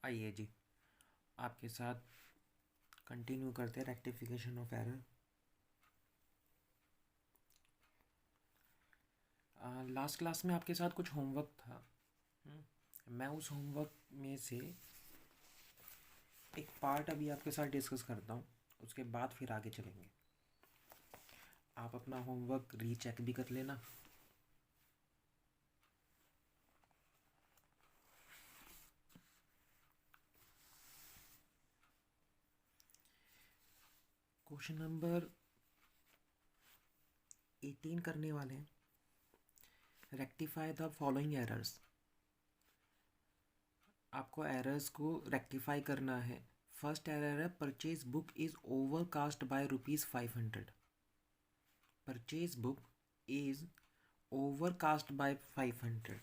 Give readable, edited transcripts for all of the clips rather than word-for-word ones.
आइए जी, आपके साथ कंटिन्यू करते हैं rectification of error. Last class में आपके साथ कुछ होमवर्क था। मैं उस होमवर्क में से एक पार्ट अभी आपके साथ डिस्कस करता हूँ, उसके बाद फिर आगे चलेंगे। आप अपना होमवर्क रीचेक भी कर लेना। क्वेश्चन नंबर 18 करने वाले हैं। Rectify the following errors. आपको एरर्स को रेक्टिफाई करना है। फर्स्ट एरर है purchase book is overcast bye ₹500। Purchase book is overcast bye 500।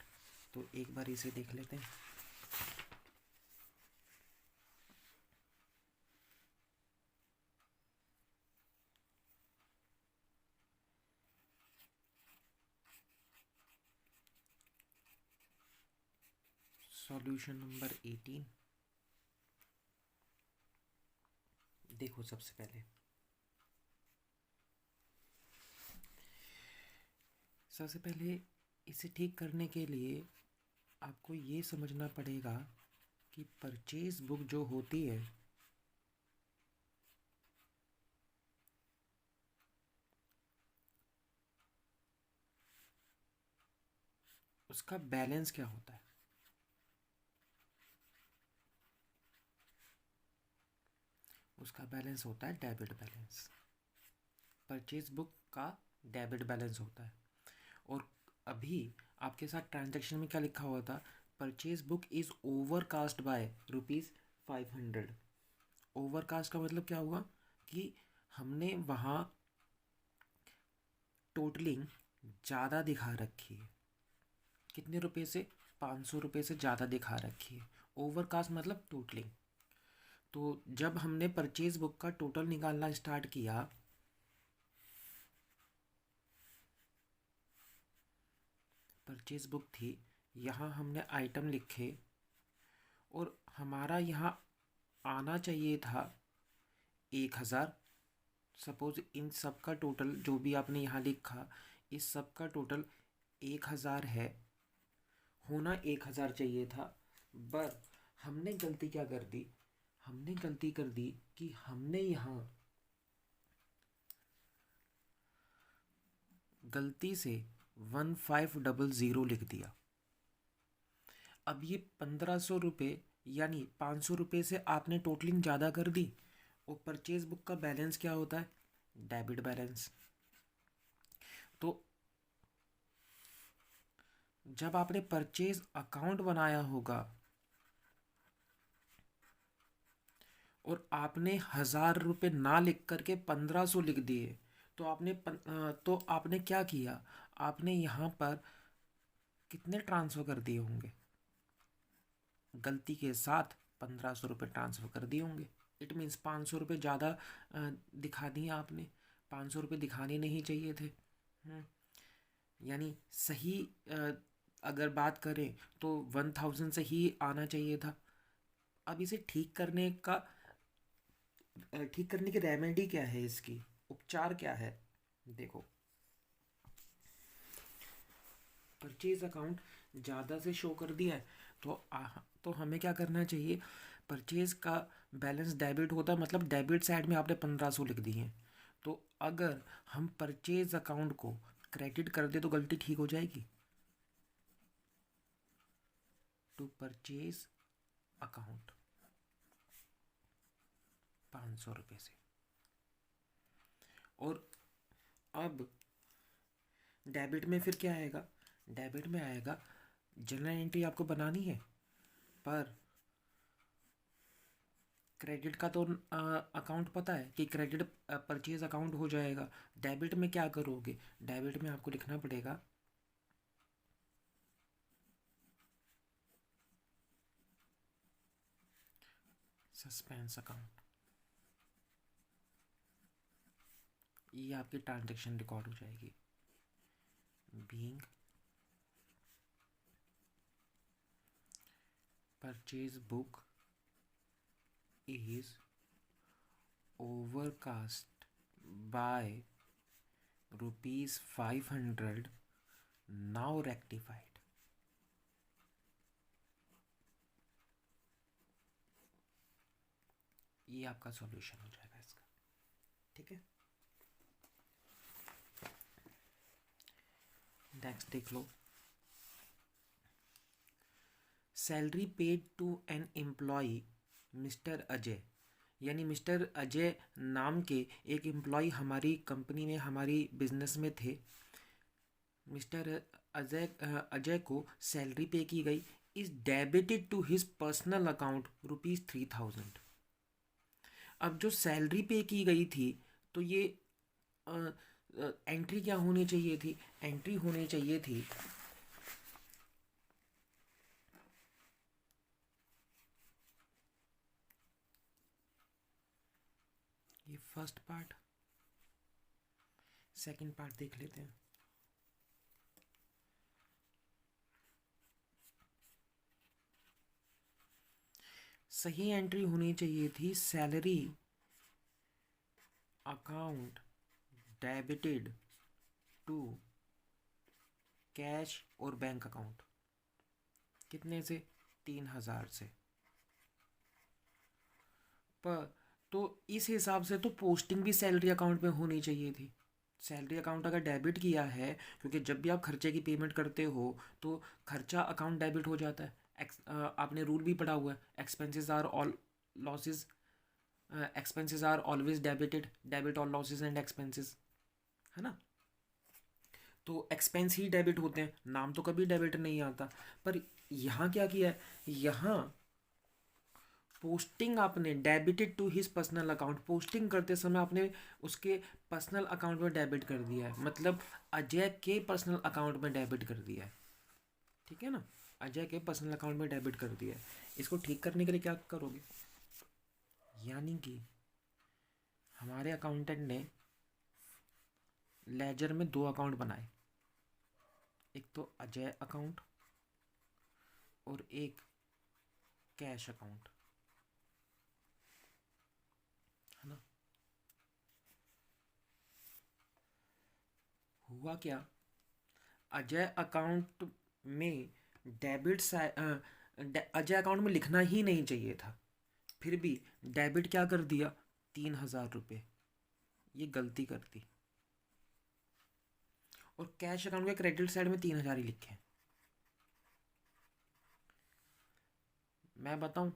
तो एक बार इसे देख लेते हैं। Solution number 18। देखो, सबसे पहले इसे ठीक करने के लिए आपको ये समझना पड़ेगा कि परचेज बुक जो होती है उसका बैलेंस क्या होता है। उसका बैलेंस होता है डेबिट बैलेंस। परचेज बुक का डेबिट बैलेंस होता है। और अभी आपके साथ ट्रांजैक्शन में क्या लिखा हुआ था? Purchase book is overcast bye ₹500। Overcast का मतलब क्या हुआ कि हमने वहाँ टोटलिंग ज़्यादा दिखा रखी है। कितने रुपए से? ₹500 से ज़्यादा दिखा रखी है। ओवरकास्ट मतलब टोटलिंग। तो जब हमने परचेज बुक का टोटल निकालना स्टार्ट किया, परचेज बुक थी, यहाँ हमने आइटम लिखे और हमारा यहाँ आना चाहिए था 1000। सपोज इन सब का टोटल जो भी आपने यहाँ लिखा, इस सब का टोटल 1000 है। होना 1000 चाहिए था। पर हमने गलती क्या कर दी? हमने गलती कर दी कि हमने यहाँ गलती से 1500 लिख दिया। अब ये 1500 रुपये यानी 500 रुपये से आपने टोटलिंग ज़्यादा कर दी। और परचेज बुक का बैलेंस क्या होता है? Debit balance. तो जब आपने परचेज अकाउंट बनाया होगा और आपने 1000 रुपये ना लिख करके 1500 लिख दिए, तो आपने क्या किया? आपने यहाँ पर कितने ट्रांसफ़र कर दिए होंगे? गलती के साथ 1500 रुपये ट्रांसफ़र कर दिए होंगे। इट मीन्स 500 रुपये ज़्यादा दिखा दिए आपने। 500 रुपये दिखाने नहीं चाहिए थे। यानी सही अगर बात करें तो 1000 से ही आना चाहिए था। अब इसे ठीक करने की रेमेडी क्या है? इसकी उपचार क्या है? देखो, परचेज अकाउंट ज़्यादा से शो कर दिया है तो हमें क्या करना चाहिए? परचेज का बैलेंस डेबिट होता है, मतलब डेबिट साइड में आपने 1500 लिख दिए हैं। तो अगर हम परचेज अकाउंट को क्रेडिट कर दे तो गलती ठीक हो जाएगी। टू परचेज अकाउंट 500 रुपये से। और अब डेबिट में फिर क्या आएगा? डेबिट में आएगा, जनरल एंट्री आपको बनानी है, पर क्रेडिट का तो अकाउंट पता है कि क्रेडिट परचेज अकाउंट हो जाएगा। डेबिट में क्या करोगे? डेबिट में आपको लिखना पड़ेगा सस्पेंस अकाउंट। ये आपकी ट्रांजैक्शन रिकॉर्ड हो जाएगी। Being purchase book is overcast by rupees 500, now rectified। ये आपका सॉल्यूशन हो जाएगा इसका। ठीक है, नेक्स्ट देख लो। Salary paid to an employee mister Ajay, यानी मिस्टर अजय नाम के एक एम्प्लॉय हमारी कंपनी में, हमारी बिजनेस में थे। मिस्टर अजय को सैलरी पे की गई, is debited to his personal account ₹3000। अब जो सैलरी पे की गई थी, तो ये एंट्री क्या होनी चाहिए थी? एंट्री होनी चाहिए थी ये फर्स्ट पार्ट। सेकंड पार्ट देख लेते हैं। सही एंट्री होनी चाहिए थी salary account debited to cash और बैंक अकाउंट। कितने से? 3000 से। पर तो इस हिसाब से तो पोस्टिंग भी सैलरी अकाउंट में होनी चाहिए थी। सैलरी अकाउंट अगर डेबिट किया है, क्योंकि जब भी आप खर्चे की पेमेंट करते हो तो खर्चा अकाउंट डेबिट हो जाता है। आपने रूल भी पढ़ा हुआ है, expenses are all losses, expenses are always debited, debit all losses and expenses, है ना। तो एक्सपेंस ही डेबिट होते हैं, नाम तो कभी डेबिट नहीं आता। पर यहाँ क्या किया है? यहाँ पोस्टिंग आपने debited to his personal account, posting करते समय आपने उसके पर्सनल अकाउंट में डेबिट कर दिया है, मतलब अजय के पर्सनल अकाउंट में डेबिट कर दिया है। ठीक है ना, अजय के पर्सनल अकाउंट में डेबिट कर दिया है। इसको ठीक करने के लिए क्या करोगे? यानी कि हमारे अकाउंटेंट ने लेजर में 2 अकाउंट बनाए, एक तो अजय अकाउंट और एक कैश अकाउंट, है ना। हुआ क्या? अजय अकाउंट में अजय अकाउंट में लिखना ही नहीं चाहिए था, फिर भी डेबिट क्या कर दिया? 3000 रुपये। ये गलती कर दी। और कैश अकाउंट के क्रेडिट साइड में 3000 ही लिखे हैं। मैं बताऊं,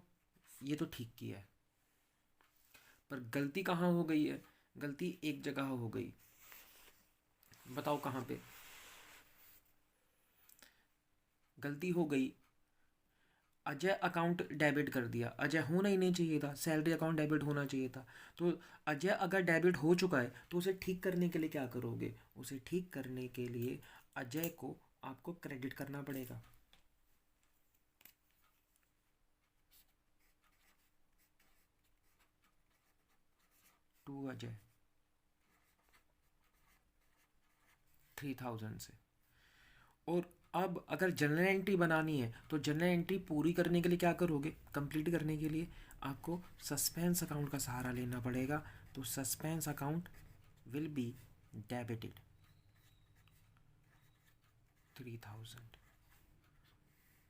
ये तो ठीक किया है, पर गलती कहाँ हो गई है? गलती एक जगह हो गई, बताओ कहाँ पे गलती हो गई? अजय अकाउंट डेबिट कर दिया, अजय होना ही नहीं चाहिए था, सैलरी अकाउंट डेबिट होना चाहिए था। तो अजय अगर डेबिट हो चुका है तो उसे ठीक करने के लिए क्या करोगे? उसे ठीक करने के लिए अजय को आपको क्रेडिट करना पड़ेगा। टू अजय 3000 से। और अब अगर जनरल एंट्री बनानी है तो जनरल एंट्री पूरी करने के लिए क्या करोगे? कंप्लीट करने के लिए आपको सस्पेंस अकाउंट का सहारा लेना पड़ेगा। तो suspense account will be debited 3000।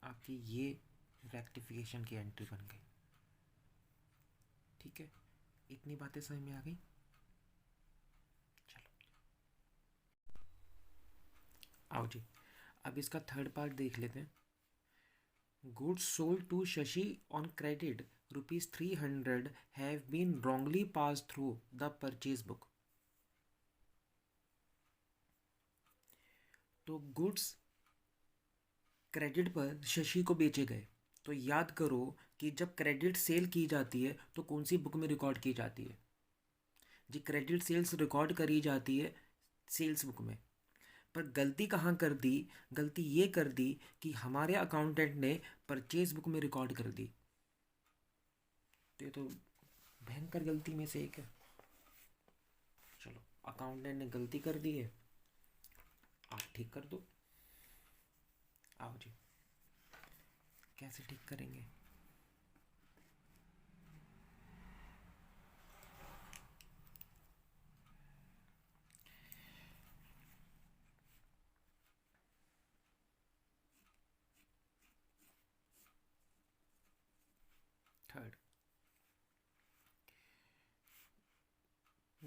आपकी ये रेक्टिफिकेशन की एंट्री बन गई। ठीक है, इतनी बातें समझ में आ गई। चलो आओ जी, अब इसका थर्ड पार्ट देख लेते हैं। Goods sold to Shashi on credit ₹300 have been wrongly passed through the purchase book। तो गुड्स क्रेडिट पर शशि को बेचे गए। तो याद करो कि जब क्रेडिट सेल की जाती है तो कौन सी बुक में रिकॉर्ड की जाती है? जी, क्रेडिट सेल्स रिकॉर्ड करी जाती है सेल्स बुक में। पर गलती कहाँ कर दी? गलती ये कर दी कि हमारे अकाउंटेंट ने परचेज बुक में रिकॉर्ड कर दी। तो ये तो भयंकर गलती में से एक है। चलो, अकाउंटेंट ने गलती कर दी है, आप ठीक कर दो। आओ जी, कैसे ठीक करेंगे?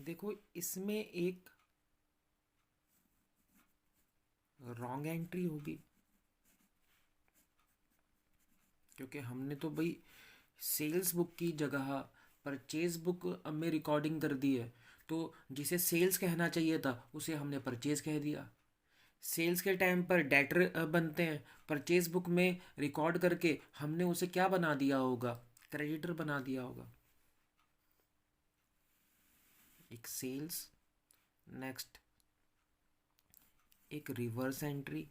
देखो इसमें एक रॉन्ग एंट्री होगी, क्योंकि हमने तो भाई सेल्स बुक की जगह परचेज बुक में रिकॉर्डिंग कर दी है। तो जिसे सेल्स कहना चाहिए था उसे हमने परचेज कह दिया। सेल्स के टाइम पर डेटर बनते हैं, परचेज बुक में रिकॉर्ड करके हमने उसे क्या बना दिया होगा, क्रेडिटर बना दिया होगा। एक सेल्स, नेक्स्ट एक रिवर्स एंट्री,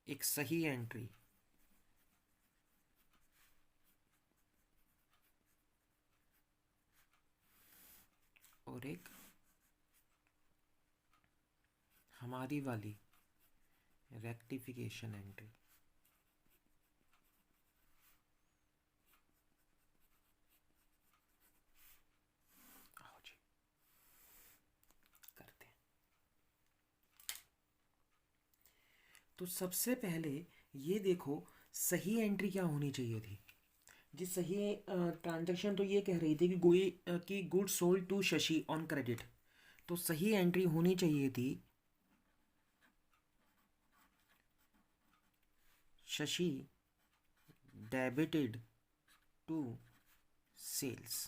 एक सही एंट्री, और एक हमारी वाली रेक्टिफिकेशन एंट्री। आओ जी करते हैं। तो सबसे पहले ये देखो सही एंट्री क्या होनी चाहिए थी। जी सही ट्रांजैक्शन तो ये कह रही थी कि good sold to Shashi on credit. तो सही एंट्री होनी चाहिए थी शशि डेबिटेड टू सेल्स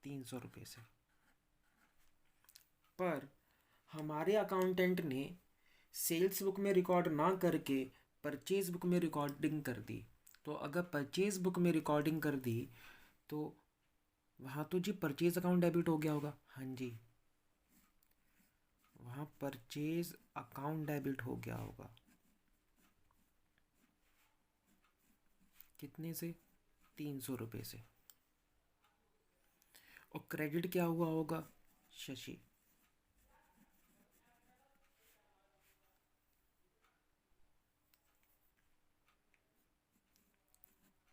300 रुपये से। पर हमारे अकाउंटेंट ने सेल्स बुक में रिकॉर्ड ना करके परचेज बुक में रिकॉर्डिंग कर दी। तो अगर परचेज बुक में रिकॉर्डिंग कर दी तो वहाँ तो जी परचेज अकाउंट डेबिट हो गया होगा। हाँ जी, वहाँ परचेज अकाउंट डेबिट हो गया होगा। कितने से? 300 रुपये से। और क्रेडिट क्या हुआ होगा? शशि।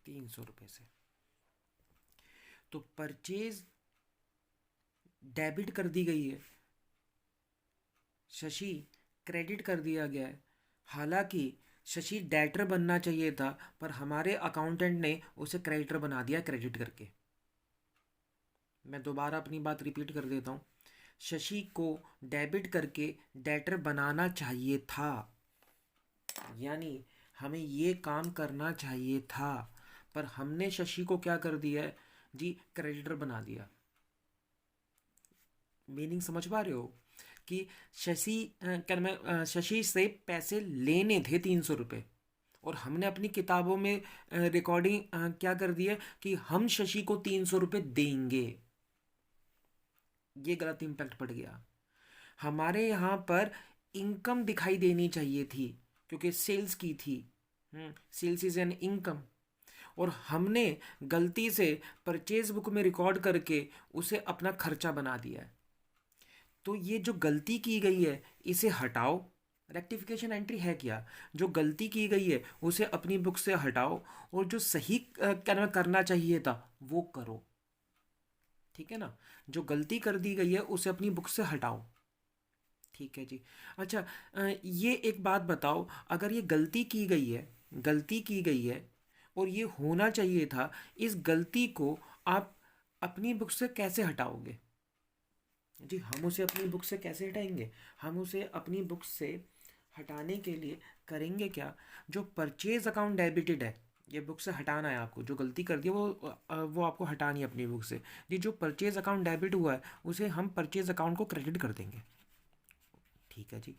300 रुपये से। तो परचेज डेबिट कर दी गई है, शशि क्रेडिट कर दिया गया है। हालांकि शशि डेटर बनना चाहिए था, पर हमारे अकाउंटेंट ने उसे क्रेडिटर बना दिया क्रेडिट करके। मैं दोबारा अपनी बात रिपीट कर देता हूँ। शशि को डेबिट करके डेटर बनाना चाहिए था, यानी हमें ये काम करना चाहिए था, पर हमने शशि को क्या कर दिया है जी, क्रेडिटर बना दिया। मीनिंग समझ पा रहे हो कि क्या मैं शशि से पैसे लेने थे 300 रुपये, और हमने अपनी किताबों में रिकॉर्डिंग क्या कर दी है कि हम शशि को 300 रुपये देंगे। ये गलत इम्पैक्ट पड़ गया। हमारे यहाँ पर इनकम दिखाई देनी चाहिए थी, क्योंकि सेल्स की थी। Sales is an income. और हमने गलती से परचेज बुक में रिकॉर्ड करके उसे अपना खर्चा बना दिया है। तो ये जो गलती की गई है इसे हटाओ। रेक्टिफिकेशन एंट्री है क्या? जो गलती की गई है उसे अपनी बुक से हटाओ, और जो सही करना चाहिए था वो करो। ठीक है ना? जो गलती कर दी गई है उसे अपनी बुक से हटाओ। ठीक है जी। अच्छा, ये एक बात बताओ, अगर ये गलती की गई है, गलती की गई है और ये होना चाहिए था, इस गलती को आप अपनी बुक से कैसे हटाओगे? जी हम उसे अपनी बुक से कैसे हटाएंगे? हम उसे अपनी बुक से हटाने के लिए करेंगे क्या? जो परचेज अकाउंट डेबिटेड है, ये बुक से हटाना है आपको। जो गलती कर दी है वो आपको हटानी है अपनी बुक से। जी जो परचेज अकाउंट डेबिट हुआ है उसे हम परचेज अकाउंट को क्रेडिट कर देंगे। ठीक है जी।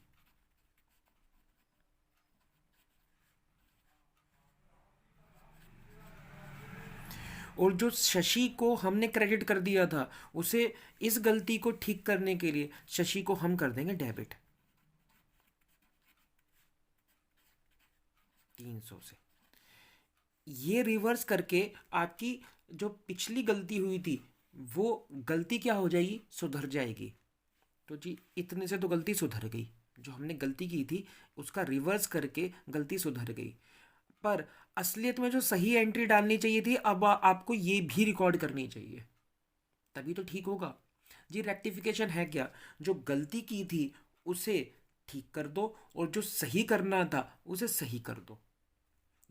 और जो शशि को हमने क्रेडिट कर दिया था, उसे इस गलती को ठीक करने के लिए शशि को हम कर देंगे डेबिट 300 से। ये रिवर्स करके आपकी जो पिछली गलती हुई थी वो गलती क्या हो जाएगी? सुधर जाएगी। तो जी इतने से तो गलती सुधर गई। जो हमने गलती की थी उसका रिवर्स करके गलती सुधर गई। पर असलियत में जो सही एंट्री डालनी चाहिए थी, अब आपको ये भी रिकॉर्ड करनी चाहिए, तभी तो ठीक होगा। जी रेक्टिफिकेशन है क्या? जो गलती की थी उसे ठीक कर दो और जो सही करना था उसे सही कर दो।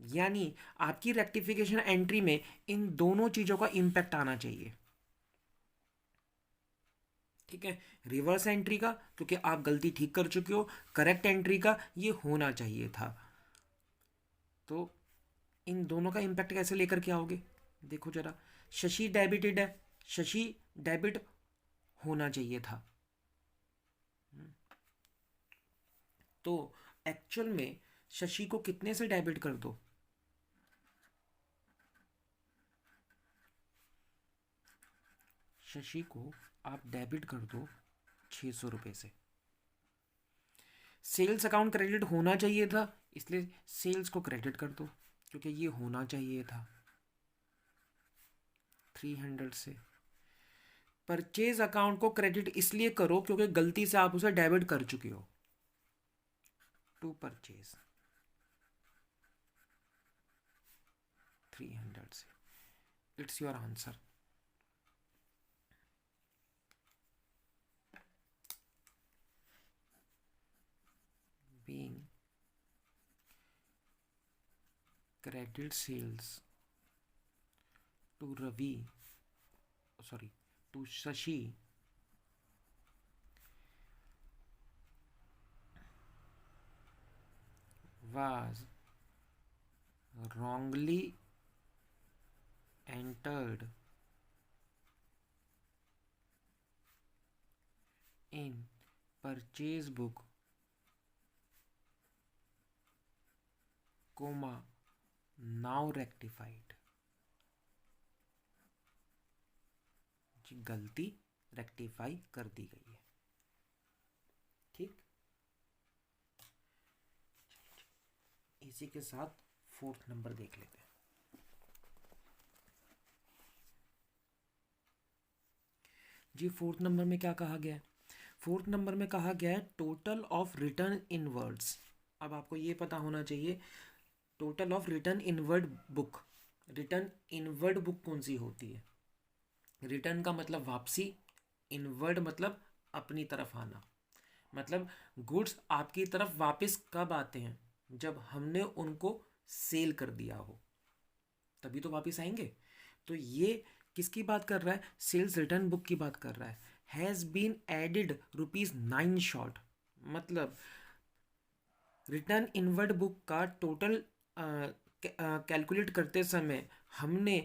यानी आपकी रेक्टिफिकेशन एंट्री में इन दोनों चीज़ों का इम्पैक्ट आना चाहिए। ठीक है, रिवर्स एंट्री का क्योंकि आप गलती ठीक कर चुके हो, करेक्ट एंट्री का ये होना चाहिए था। तो इन दोनों का इम्पैक्ट कैसे लेकर के आओगे? देखो जरा, शशि डेबिटेड है, शशि डेबिट होना चाहिए था। तो एक्चुअल में शशि को कितने से डेबिट कर दो? शशि को आप डेबिट कर दो 600 रुपये से। सेल्स अकाउंट क्रेडिट होना चाहिए था, इसलिए सेल्स को क्रेडिट कर दो क्योंकि ये होना चाहिए था 300 से। परचेज अकाउंट को क्रेडिट इसलिए करो क्योंकि गलती से आप उसे डेबिट कर चुके हो। टू परचेज 300 से। It's your answer. being credit sales to Ravi, sorry, to Shashi was wrongly entered in purchase book, comma, now rectified। जी गलती रेक्टिफाई कर दी गई है। ठीक, इसी के साथ फोर्थ नंबर देख लेते हैं। जी फोर्थ नंबर में क्या कहा गया है? फोर्थ नंबर में कहा गया है total of return in words. अब आपको ये पता होना चाहिए total of return inward book. Return inward book कौन सी होती है? रिटर्न का मतलब वापसी, इनवर्ड मतलब अपनी तरफ आना। मतलब गुड्स आपकी तरफ वापस कब आते हैं? जब हमने उनको सेल कर दिया हो, तभी तो वापस आएंगे। तो ये किसकी बात कर रहा है? सेल्स रिटर्न बुक की बात कर रहा है। हैज़ बीन एडिड ₹9 शॉर्ट, मतलब रिटर्न इनवर्ड बुक का टोटल कैलकुलेट करते समय हमने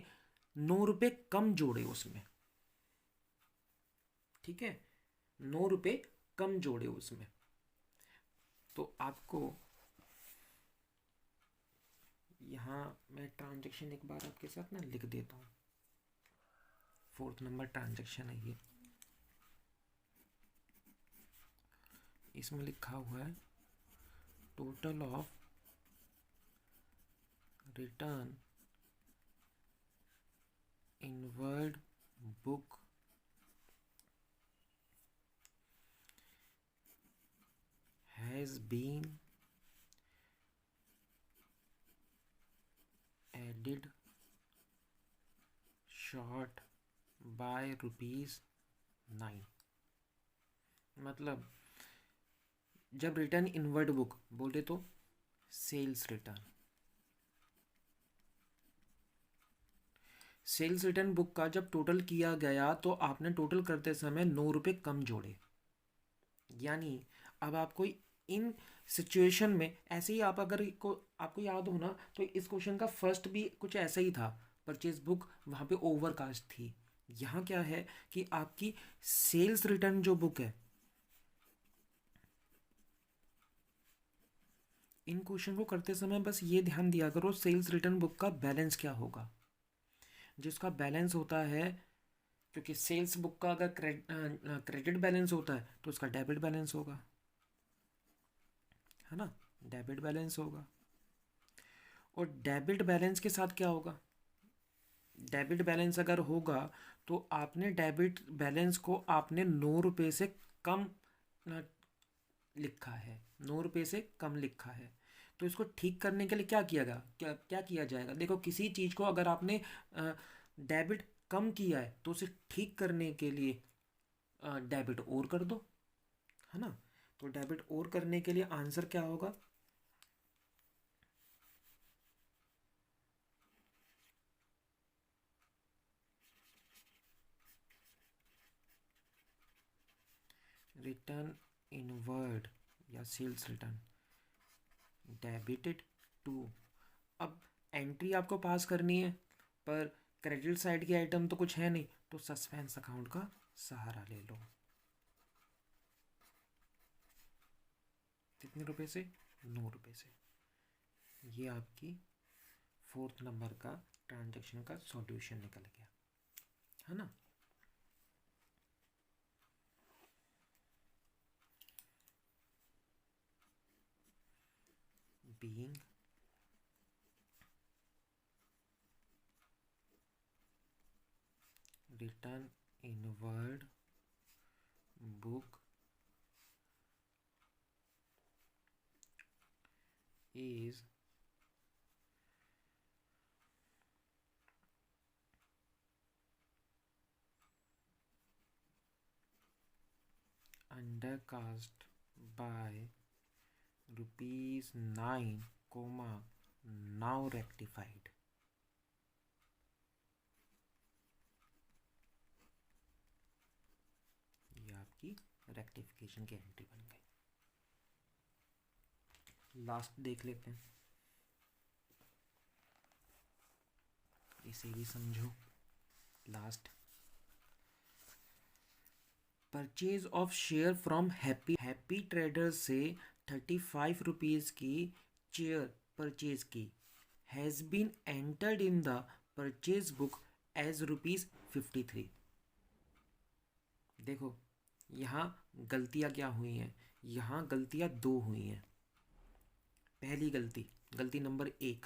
9 रुपये कम जोड़े उसमें। ठीक है, 9 रुपये कम जोड़े उसमें। तो आपको यहाँ मैं ट्रांजैक्शन एक बार आपके साथ ना लिख देता हूँ। फोर्थ नंबर ट्रांजैक्शन है ये, इसमें लिखा हुआ है total of return inward book has been added short by ₹9। मतलब जब रिटर्न इनवर्ड बुक बोले तो sales return, sales return book का जब टोटल किया गया तो आपने टोटल करते समय 9 रुपये कम जोड़े। यानी अब आपको इन सिचुएशन में ऐसे ही आप अगर आपको याद हो ना, तो इस क्वेश्चन का फर्स्ट भी कुछ ऐसा ही था। परचेज बुक वहाँ पे ओवरकास्ट थी। यहाँ क्या है कि आपकी सेल्स रिटर्न जो बुक है, इन क्वेश्चन को करते समय बस ये ध्यान दिया करो सेल्स रिटर्न बुक का बैलेंस क्या होगा। जिसका बैलेंस होता है, क्योंकि सेल्स बुक का अगर क्रेडिट बैलेंस होता है तो उसका डेबिट बैलेंस होगा, है ना, डेबिट बैलेंस होगा। और डेबिट बैलेंस के साथ क्या होगा? डेबिट बैलेंस अगर होगा तो आपने डेबिट बैलेंस को आपने 9 रुपये से कम लिखा है, 9 रुपये से कम लिखा है। तो इसको ठीक करने के लिए क्या किया गया, क्या किया जाएगा? देखो, किसी चीज़ को अगर आपने डेबिट कम किया है तो उसे ठीक करने के लिए डेबिट और कर दो, है ना। तो डेबिट और करने के लिए आंसर क्या होगा? रिटर्न इनवर्ड या सेल्स रिटर्न डेबिटेड टू। अब एंट्री आपको पास करनी है, पर क्रेडिट साइड की आइटम तो कुछ है नहीं, तो सस्पेंस अकाउंट का सहारा ले लो। कितने रुपए से? 9 रुपए से। ये आपकी 4th नंबर का ट्रांजैक्शन का सॉल्यूशन निकल गया, है ना। Being written inward book is undercast by ₹9, now rectified। ये आपकी रेक्टिफिकेशन की एंट्री बन गई। लास्ट देख लेते हैं, इसे भी समझो। Last, purchase of share from happy traders से 35 रुपीज़ की चेयर परचेज की, has been entered in the purchase book as ₹53। देखो यहाँ गलतियाँ क्या हुई हैं, यहाँ गलतियाँ दो हुई हैं। पहली गलती नंबर 1,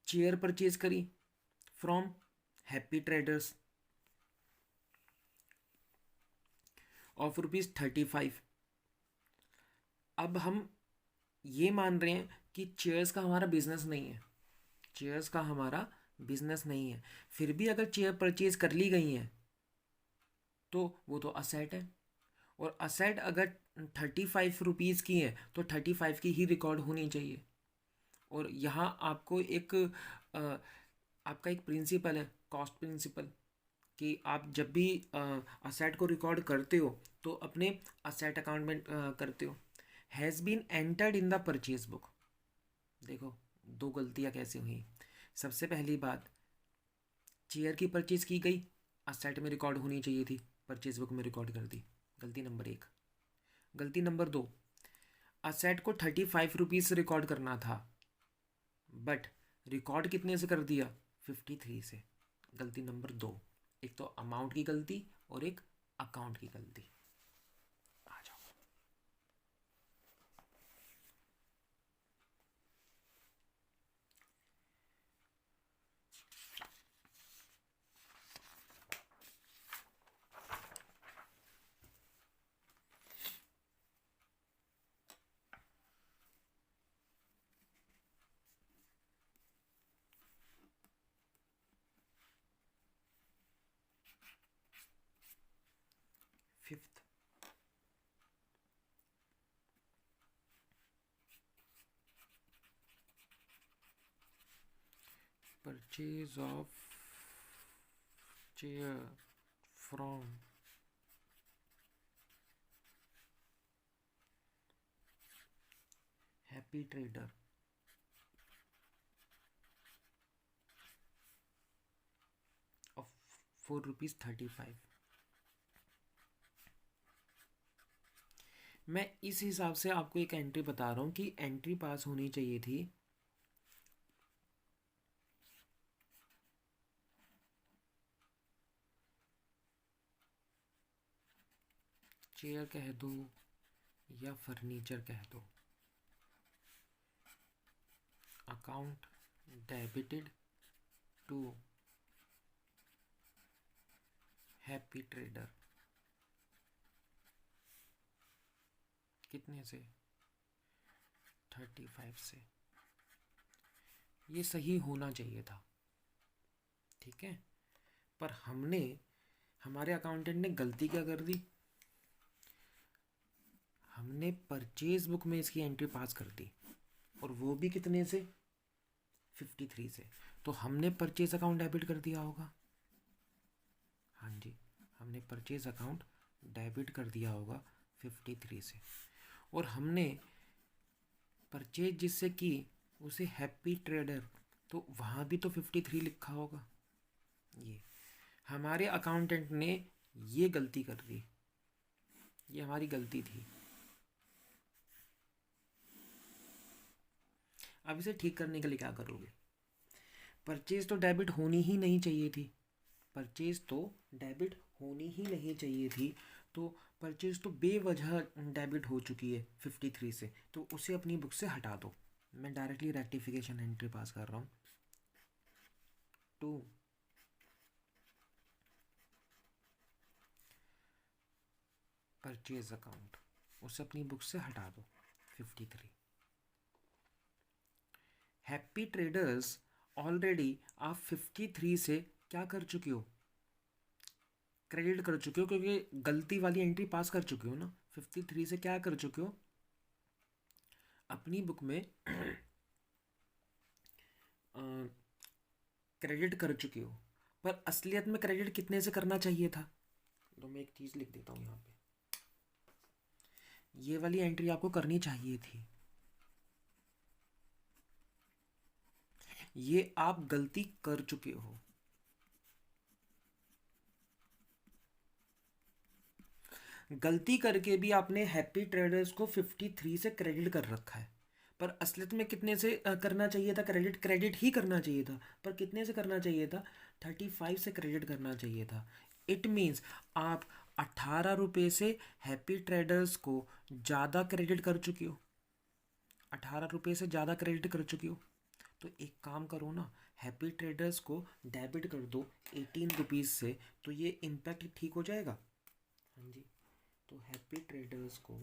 चेयर परचेज करी फ्रॉम हैप्पी ट्रेडर्स ऑफ ₹35। अब हम ये मान रहे हैं कि चेयर्स का हमारा बिजनेस नहीं है, चेयर्स का हमारा बिजनेस नहीं है, फिर भी अगर चेयर परचेज कर ली गई हैं तो वो तो असेट है, और असेट अगर 35 रुपीज़ की है तो 35 की ही रिकॉर्ड होनी चाहिए। और यहाँ आपको एक आपका एक प्रिंसिपल है, कॉस्ट प्रिंसिपल, कि आप जब भी असेट को रिकॉर्ड करते हो तो अपने असेट अकाउंट में करते हो। Has been entered in the purchase book, देखो दो गलतियाँ कैसे हुई। सबसे पहली बात, चेयर की परचेज की गई, असेट में रिकॉर्ड होनी चाहिए थी, परचेज बुक में रिकॉर्ड कर दी, गलती नंबर 1। गलती नंबर 2, असेट को 35 रुपीज़ से रिकॉर्ड करना था, बट रिकॉर्ड कितने से कर दिया? 53 से। गलती नंबर 2, एक तो अमाउंट की गलती और एक अकाउंट की गलती। आ जाओ। Fifth, purchase of chair from happy trader of ₹4.35। मैं इस हिसाब से आपको एक एंट्री बता रहा हूँ कि एंट्री पास होनी चाहिए थी। चेयर कह दो या फर्नीचर कह दो, account debited to happy trader, कितने से? 35 से। ये सही होना चाहिए था, ठीक है। पर हमने हमारे अकाउंटेंट ने गलती क्या कर दी, हमने परचेज बुक में इसकी एंट्री पास कर दी, और वो भी कितने से, 53 से। तो हमने परचेज अकाउंट डेबिट कर दिया होगा। हाँ जी, हमने परचेज अकाउंट डेबिट कर दिया होगा 53 से। और हमने परचेज जिससे की उसे हैप्पी ट्रेडर, तो वहाँ भी तो 53 लिखा होगा। ये हमारे अकाउंटेंट ने ये गलती कर दी, ये हमारी गलती थी। अब इसे ठीक करने के लिए क्या करोगे, परचेज तो डेबिट होनी ही नहीं चाहिए थी, परचेज तो डेबिट होनी ही नहीं चाहिए थी। तो परचेज तो बेवजह डेबिट हो चुकी है 53 से, तो उसे अपनी बुक से हटा दो। मैं डायरेक्टली रेक्टिफिकेशन एंट्री पास कर रहा हूँ। टू परचेज अकाउंट, उसे अपनी बुक से हटा दो 53। हैप्पी ट्रेडर्स, ऑलरेडी आप 53 से क्या कर चुके हो, क्रेडिट कर चुके हो, क्योंकि गलती वाली एंट्री पास कर चुके हो ना। 53 से क्या कर चुके हो, अपनी बुक में क्रेडिट कर चुके हो। पर असलियत में क्रेडिट कितने से करना चाहिए था, तो मैं एक चीज़ लिख देता हूँ यहाँ पे, ये वाली एंट्री आपको करनी चाहिए थी। ये आप गलती कर चुके हो। गलती करके भी आपने हैप्पी ट्रेडर्स को 53 से क्रेडिट कर रखा है, पर असलियत में कितने से करना चाहिए था क्रेडिट, क्रेडिट ही करना चाहिए था, पर कितने से करना चाहिए था, 35 से क्रेडिट करना चाहिए था। इट मीन्स आप 18 रुपये से हैप्पी ट्रेडर्स को ज़्यादा क्रेडिट कर चुके हो, 18 रुपये से ज़्यादा क्रेडिट कर चुके हो। तो एक काम करो ना, हैप्पी ट्रेडर्स को डेबिट कर दो 18 रुपीज़ से, तो ये इम्पैक्ट ठीक हो जाएगा। हाँ जी, तो हैप्पी ट्रेडर्स को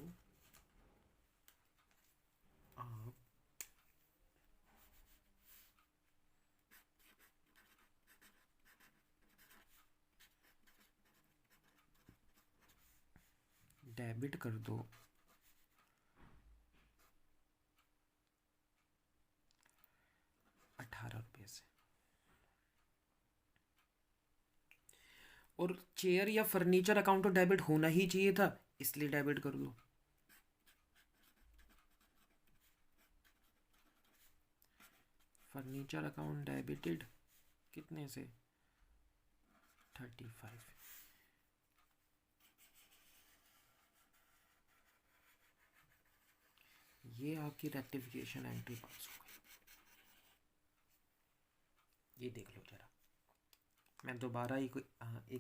आप डेबिट कर दो 18 रुपये से। और चेयर या फर्नीचर अकाउंट तो डेबिट होना ही चाहिए था, इसलिए डेबिट कर दो। फर्नीचर अकाउंट डेबिटेड कितने से, 35। ये आपकी रेक्टिफिकेशन एंट्री पास हो गई। ये देख लो जरा, मैं दोबारा एक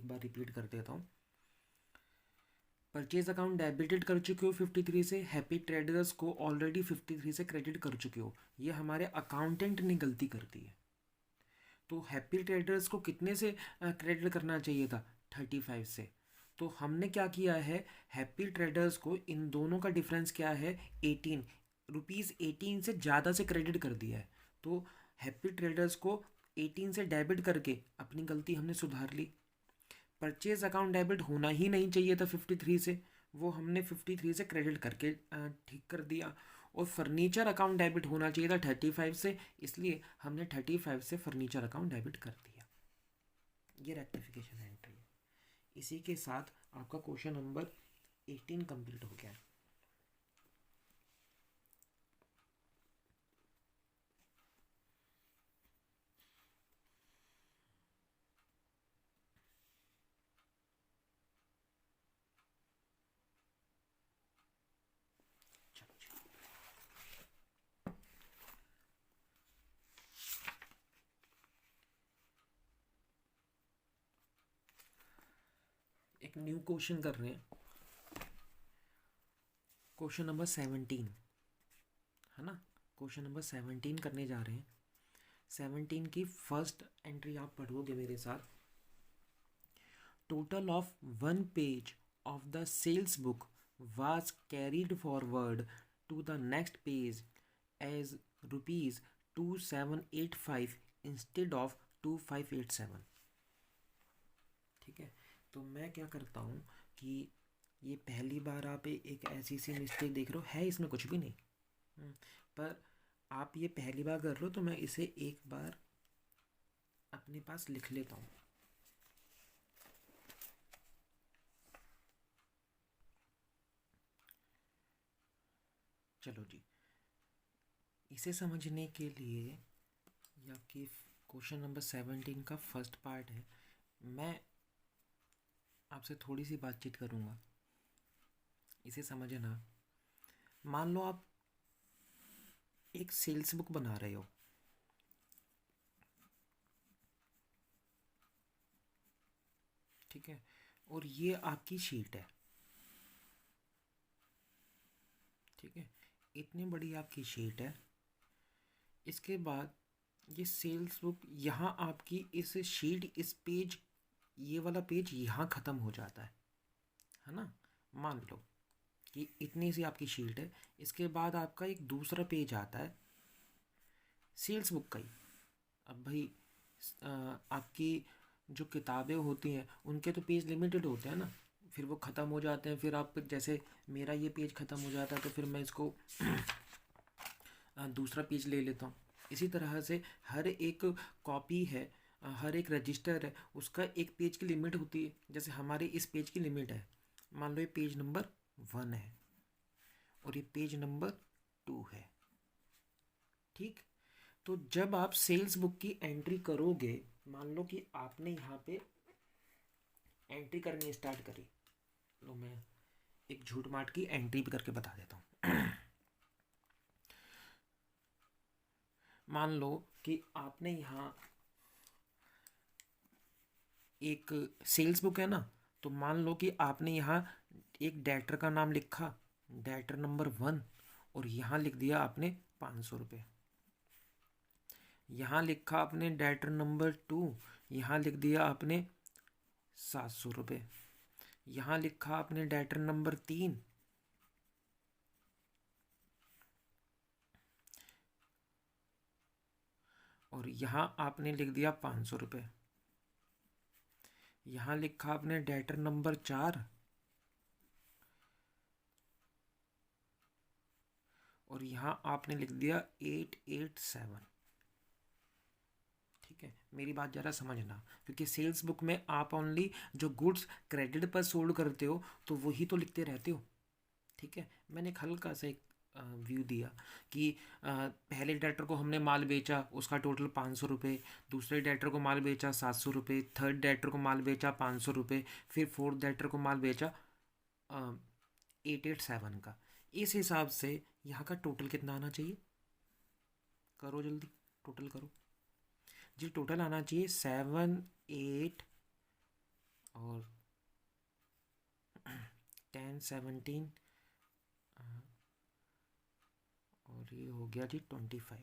बार रिपीट कर देता हूँ। परचेज अकाउंट डेबिटेड कर चुके हो 53 से, हैप्पी ट्रेडर्स को ऑलरेडी 53 से क्रेडिट कर चुके हो। ये हमारे अकाउंटेंट ने गलती कर दी है। तो हैप्पी ट्रेडर्स को कितने से क्रेडिट करना चाहिए था, 35 से। तो हमने क्या किया है, हैप्पी ट्रेडर्स को इन दोनों का डिफरेंस क्या है, 18 रुपीज़ से ज़्यादा से क्रेडिट कर दिया है। तो हैप्पी ट्रेडर्स को 18 से डेबिट करके अपनी गलती हमने सुधार ली। परचेज अकाउंट डेबिट होना ही नहीं चाहिए था 53 से, वो हमने 53 से क्रेडिट करके ठीक कर दिया। और फर्नीचर अकाउंट डेबिट होना चाहिए था 35 से, इसलिए हमने 35 से फर्नीचर अकाउंट डेबिट कर दिया। ये रेक्टिफिकेशन एंट्री है। इसी के साथ आपका क्वेश्चन नंबर 18 कंप्लीट हो गया। एक न्यू क्वेश्चन कर रहे हैं, क्वेश्चन नंबर 17 है ना। क्वेश्चन नंबर 17 करने जा रहे हैं। 17 की फर्स्ट एंट्री आप पढ़ोगे मेरे साथ। Total of one page of the sales book was carried forward to the next page as rupees 2785 instead of 2587। ठीक है, तो मैं क्या करता हूँ कि ये पहली बार आप एक ऐसी सी मिस्टेक देख रहे हो, है इसमें कुछ भी नहीं। हम्म, पर आप ये पहली बार कर रहे हो, तो मैं इसे एक बार अपने पास लिख लेता हूँ। चलो जी, इसे समझने के लिए, ये आपकी क्वेश्चन नंबर 17 का फर्स्ट पार्ट है। मैं आपसे थोड़ी सी बातचीत करूँगा, इसे समझना। मान लो आप एक सेल्स बुक बना रहे हो, ठीक है, और ये आपकी शीट है, ठीक है, इतनी बड़ी आपकी शीट है। इसके बाद ये सेल्स बुक यहाँ आपकी इस शीट, इस पेज, ये वाला पेज यहाँ ख़त्म हो जाता है ना। मान लो कि इतनी सी आपकी शीट है, इसके बाद आपका एक दूसरा पेज आता है सेल्स बुक का ही। अब भाई आपकी जो किताबें होती हैं उनके तो पेज लिमिटेड होते हैं ना, फिर वो ख़त्म हो जाते हैं। फिर आप, जैसे मेरा ये पेज ख़त्म हो जाता है तो फिर मैं इसको दूसरा पेज ले लेता हूँ। इसी तरह से हर एक कॉपी है, हर एक रजिस्टर है, उसका एक पेज की लिमिट होती है। जैसे हमारे इस पेज की लिमिट है, मान लो ये पेज नंबर 1 है और ये पेज नंबर 2 है, ठीक। तो जब आप सेल्स बुक की एंट्री करोगे, मान लो कि आपने यहाँ पे एंट्री करनी स्टार्ट करी, लो मैं एक झूठ माट की एंट्री भी करके बता देता हूँ। मान लो कि आपने यहाँ एक सेल्स बुक है ना, तो मान लो कि आपने यहाँ एक डेटर का नाम लिखा, डेटर नंबर 1, और यहाँ लिख दिया आपने 500 रुपये। यहाँ लिखा आपने डेटर नंबर 2, यहाँ लिख दिया आपने 700 रुपये। यहाँ लिखा आपने डेटर नंबर 3, और यहाँ आपने लिख दिया 500 रुपये। यहाँ लिखा आपने डेटर नंबर 4, और यहाँ आपने लिख दिया 887। ठीक है, मेरी बात ज़रा समझना, क्योंकि सेल्स बुक में आप ओनली जो गुड्स क्रेडिट पर सोल्ड करते हो तो वही तो लिखते रहते हो, ठीक है। मैंने एक हल्का सा एक व्यू दिया कि पहले डेटर को हमने माल बेचा, उसका टोटल 500 रुपये, दूसरे डेटर को माल बेचा 700 रुपये, थर्ड डेटर को माल बेचा 500 रुपये, फिर फोर्थ डेटर को माल बेचा 887 का। इस हिसाब से यहाँ का टोटल कितना आना चाहिए, करो जल्दी, टोटल करो जी। टोटल आना चाहिए 7, 8 और 10, 17, और ये हो गया जी 25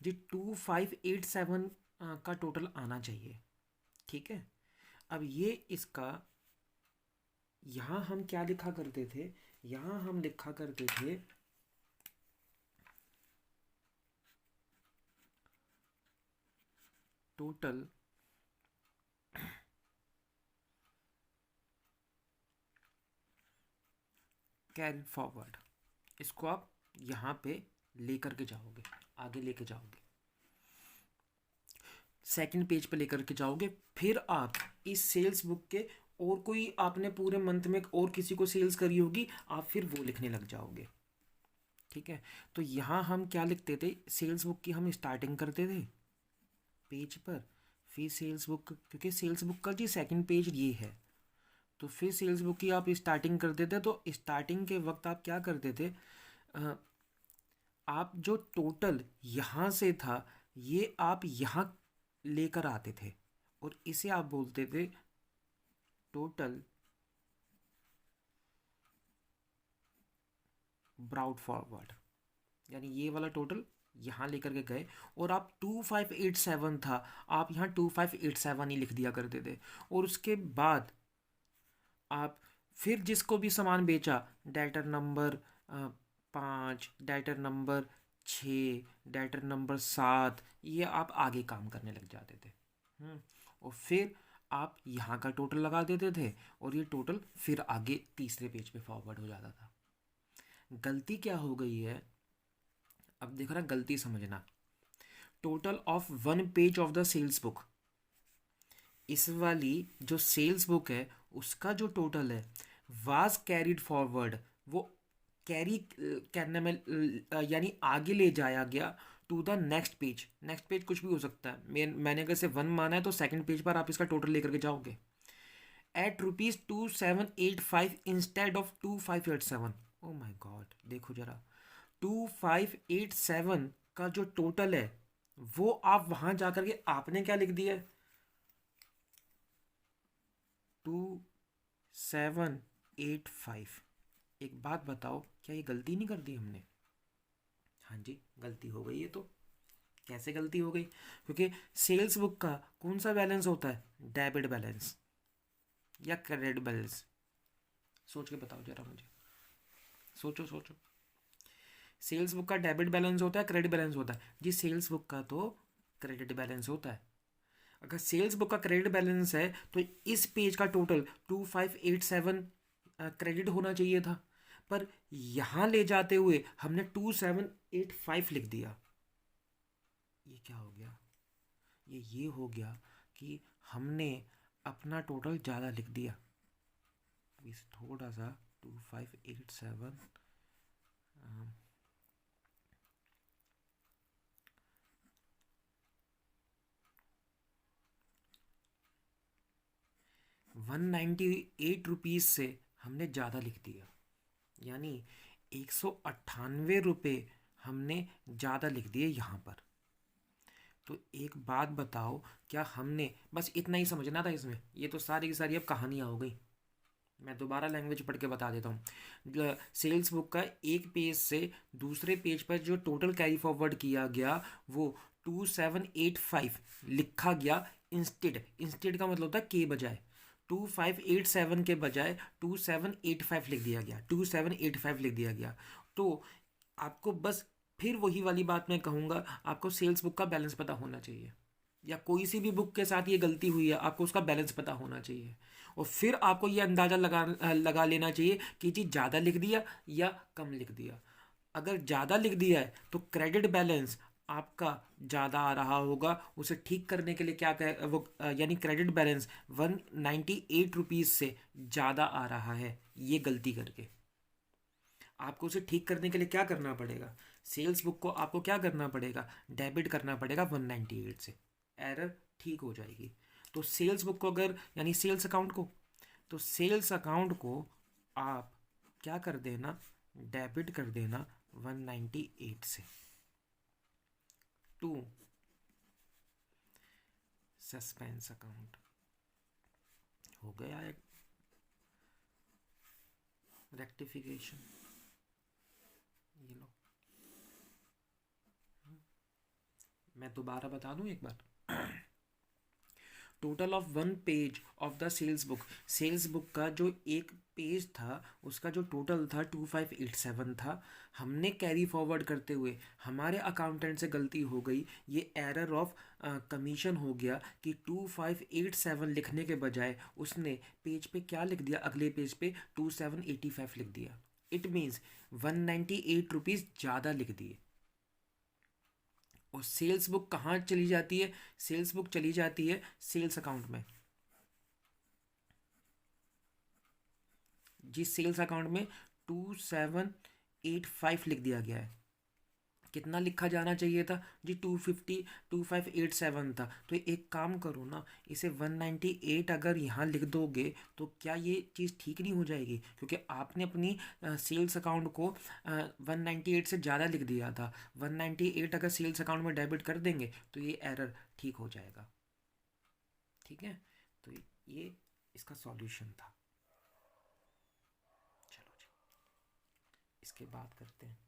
जी। 2587 का टोटल आना चाहिए, ठीक है। अब ये इसका, यहाँ हम क्या लिखा करते थे, यहाँ हम लिखा करते थे टोटल कैरी फॉरवर्ड। इसको आप यहाँ पे लेकर के जाओगे, आगे लेके जाओगे, सेकंड पेज पे लेकर के जाओगे। फिर आप इस सेल्स बुक के, और कोई आपने पूरे मंथ में और किसी को सेल्स करी होगी, आप फिर वो लिखने लग जाओगे, ठीक है। तो यहाँ हम क्या लिखते थे, सेल्स बुक की हम स्टार्टिंग करते थे पेज पर, फिर सेल्स बुक, क्योंकि सेल्स बुक का जी सेकंड पेज ये है, तो फिर सेल्स बुक की आप स्टार्टिंग करते थे। तो स्टार्टिंग के वक्त आप क्या करते थे, आप जो टोटल यहाँ से था ये आप यहाँ लेकर आते थे, और इसे आप बोलते थे टोटल ब्राउट फॉरवर्ड। यानी ये वाला टोटल यहाँ लेकर के गए, और आप 2587 था, आप यहाँ 2587 ही लिख दिया करते थे। और उसके बाद आप फिर जिसको भी सामान बेचा, debtor number 5, debtor number 6, debtor number 7, ये आप आगे काम करने लग जाते थे। और फिर आप यहाँ का टोटल लगा देते थे और ये टोटल फिर आगे तीसरे पेज पे फॉरवर्ड हो जाता था। गलती क्या हो गई है, अब देखो ना, गलती समझना। Total of one page of the sales book, इस वाली जो सेल्स बुक है उसका जो टोटल है वाज कैरिड फॉरवर्ड, वो कैरी करने में यानी आगे ले जाया गया to the next page. Next page कुछ भी हो सकता है, मैंने अगर से 1 माना है तो सेकंड पेज पर आप इसका टोटल लेकर के जाओगे at ₹2785 instead of 2587। Oh my god, देखो जरा, 2587 का जो टोटल है वो आप वहां जाकर के आपने क्या लिख दिया है, 2785। एक बात बताओ, क्या ये गलती नहीं कर दी हमने? हाँ जी, गलती हो गई है। तो कैसे गलती हो गई? क्योंकि सेल्स बुक का कौन सा बैलेंस होता है, डेबिट बैलेंस या क्रेडिट बैलेंस? सोच के बताओ जरा मुझे, सोचो सोचो। सेल्स बुक का डेबिट बैलेंस होता है, क्रेडिट बैलेंस होता है जी? सेल्स बुक का तो क्रेडिट बैलेंस होता है। अगर सेल्स बुक का क्रेडिट बैलेंस है तो इस पेज का टोटल 2587 क्रेडिट होना चाहिए था, पर यहां ले जाते हुए हमने 2785 लिख दिया। ये क्या हो गया? ये हो गया कि हमने अपना टोटल ज़्यादा लिख दिया। इस थोड़ा सा 2587 ₹198 से हमने ज़्यादा लिख दिया, यानी 198 हमने ज़्यादा लिख दिए यहाँ पर। तो एक बात बताओ, क्या हमने बस इतना ही समझना था इसमें? ये तो सारी की सारी अब कहानियाँ हो गई। मैं दोबारा लैंग्वेज पढ़ के बता देता हूँ। सेल्स बुक का एक पेज से दूसरे पेज पर जो टोटल कैरी फॉरवर्ड किया गया वो 2785 लिखा गया। इंस्टेड का मतलब होता है के बजाय, 2587 के बजाय 2785 लिख दिया गया, 2785 लिख दिया गया। तो आपको बस फिर वही वाली बात मैं कहूँगा, आपको सेल्स बुक का बैलेंस पता होना चाहिए, या कोई सी भी बुक के साथ ये गलती हुई है आपको उसका बैलेंस पता होना चाहिए। और फिर आपको ये अंदाज़ा लगा लेना चाहिए कि जी ज़्यादा लिख दिया या कम लिख दिया। अगर ज़्यादा लिख दिया है तो क्रेडिट बैलेंस आपका ज़्यादा आ रहा होगा, उसे ठीक करने के लिए क्या कह वो यानी क्रेडिट बैलेंस ₹198 से ज़्यादा आ रहा है, ये गलती करके आपको उसे ठीक करने के लिए क्या करना पड़ेगा? सेल्स बुक को आपको क्या करना पड़ेगा, डेबिट करना पड़ेगा 198 से, एरर ठीक हो जाएगी। तो सेल्स बुक को अगर यानी सेल्स अकाउंट को, तो सेल्स अकाउंट को आप क्या कर देना, डेबिट कर देना 198 से टू सस्पेंस अकाउंट। हो गया एक रेक्टिफिकेशन। ये लो, मैं दोबारा बता दूं एक बार। Total of one page of the sales book, sales book का जो एक पेज था उसका जो टोटल था 2587 था। हमने कैरी फॉरवर्ड करते हुए हमारे अकाउंटेंट से गलती हो गई, ये एरर ऑफ कमीशन हो गया कि 2587 लिखने के बजाय उसने पेज पे क्या लिख दिया, अगले पेज पे 2785 लिख दिया। इट मीन्स ₹198 ज़्यादा लिख दिए। और सेल्स बुक कहाँ चली जाती है? सेल्स बुक चली जाती है सेल्स अकाउंट में जी। सेल्स अकाउंट में 2785 लिख दिया गया है। कितना लिखा जाना चाहिए था जी? 2587 था। तो एक काम करो ना, इसे 198 अगर यहाँ लिख दोगे तो क्या ये चीज़ ठीक नहीं हो जाएगी? क्योंकि आपने अपनी सेल्स अकाउंट को 198 से ज़्यादा लिख दिया था। 198 अगर सेल्स अकाउंट में डेबिट कर देंगे तो ये एरर ठीक हो जाएगा। ठीक है, तो ये इसका सॉल्यूशन था। चलो जी, इसके बाद करते हैं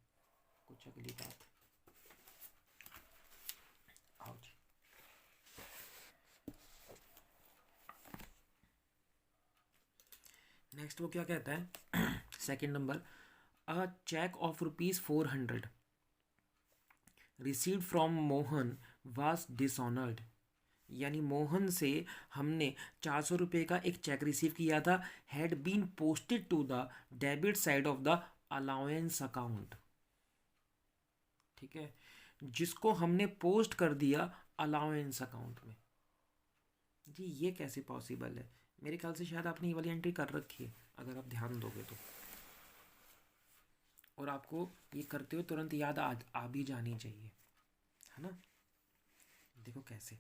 कुछ अगली बात। आओ जी, नेक्स्ट वो क्या कहता है second number, a cheque of ₹400 received from Mohan was dishonored। यानी मोहन से हमने 400 रुपये का एक चेक रिसीव किया था, had been posted to the debit side of the allowance account. ठीक है, जिसको हमने पोस्ट कर दिया अलाउंस अकाउंट में। जी ये कैसे पॉसिबल है? मेरे ख्याल से शायद आपने ये वाली एंट्री कर रखी है, अगर आप ध्यान दोगे तो, और आपको ये करते हुए तुरंत याद आ भी जानी चाहिए, है ना। देखो कैसे।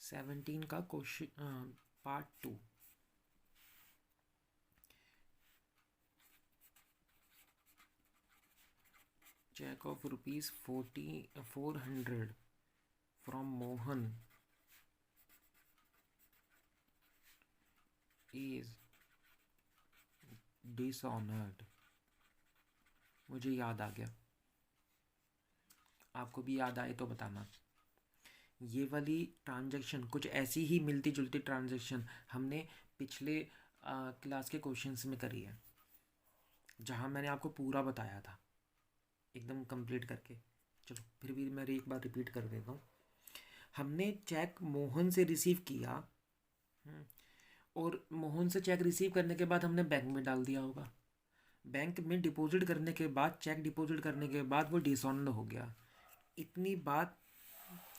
सेवनटीन का question part 2। Cheque of ₹400 from Mohan is dishonoured. मुझे याद आ गया, आपको भी याद आए तो बताना। ये वाली ट्रांजैक्शन कुछ ऐसी ही मिलती जुलती ट्रांजैक्शन हमने पिछले क्लास के क्वेश्चंस में करी है, जहाँ मैंने आपको पूरा बताया था एकदम कंप्लीट करके। चलो फिर भी मैं एक बार रिपीट कर देता हूँ। हमने चेक मोहन से रिसीव किया, और मोहन से चेक रिसीव करने के बाद हमने बैंक में डाल दिया होगा। बैंक में डिपॉजिट करने के बाद, चेक डिपॉजिट करने के बाद वो डिसऑनर्ड हो गया। इतनी बात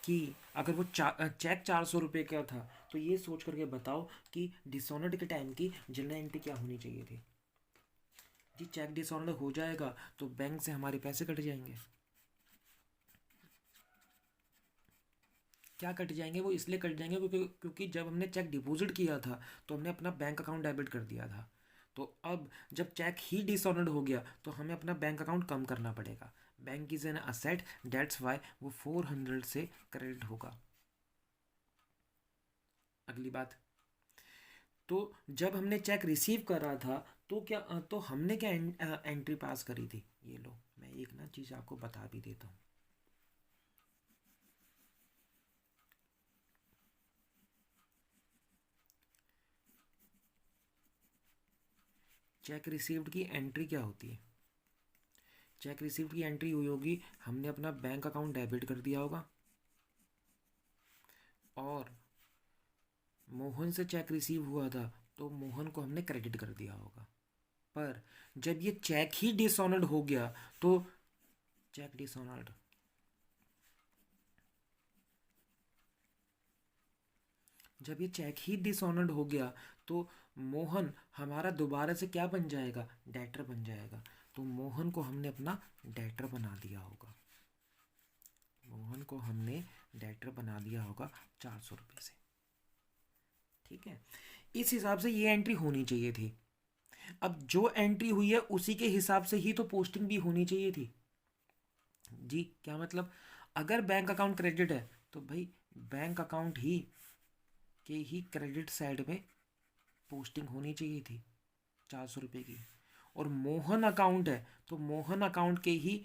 कि अगर वो चेक 400 रुपये का था, तो ये सोच करके बताओ कि डिसऑनर्ड के टाइम की जनरल एंट्री क्या होनी चाहिए थी। जी चेक डिसऑनर्ड हो जाएगा तो बैंक से हमारे पैसे कट जाएंगे। क्या कट जाएंगे? वो इसलिए कट जाएंगे क्योंकि जब हमने चेक डिपॉजिट किया था तो हमने अपना बैंक अकाउंट डेबिट कर दिया था। तो अब जब चेक ही डिसऑनर्ड हो गया तो हमें अपना बैंक अकाउंट कम करना पड़ेगा। Bank is an asset, that's why वो 400 से क्रेडिट होगा। अगली बात, तो जब हमने चेक रिसीव करा था तो क्या तो हमने क्या एंट्री पास करी थी? ये लो, मैं एक ना चीज़ आपको बता भी देता हूँ। चेक रिसीव्ड की एंट्री क्या होती है? चेक रिसीव्ड की एंट्री हुई होगी, हमने अपना बैंक अकाउंट डेबिट कर दिया होगा, और मोहन से चेक रिसीव हुआ था तो मोहन को हमने क्रेडिट कर दिया होगा। पर जब ये चेक ही डिसऑनर्ड हो गया तो चेक डिसऑनर्ड, जब ये चेक ही डिसऑनर्ड हो गया तो मोहन हमारा दोबारा से क्या बन जाएगा? डेटर बन जाएगा। तो मोहन को हमने अपना डेटर बना दिया होगा। मोहन को हमने डेटर बना दिया होगा 400 रुपये से। ठीक है, इस हिसाब से ये एंट्री होनी चाहिए थी। अब जो एंट्री हुई है उसी के हिसाब से ही तो पोस्टिंग भी होनी चाहिए थी। जी क्या मतलब? अगर बैंक अकाउंट क्रेडिट है तो भाई बैंक अकाउंट ही के ही क्रेडिट साइड में पोस्टिंग होनी चाहिए थी 400 रुपये की। और मोहन अकाउंट है तो मोहन अकाउंट के ही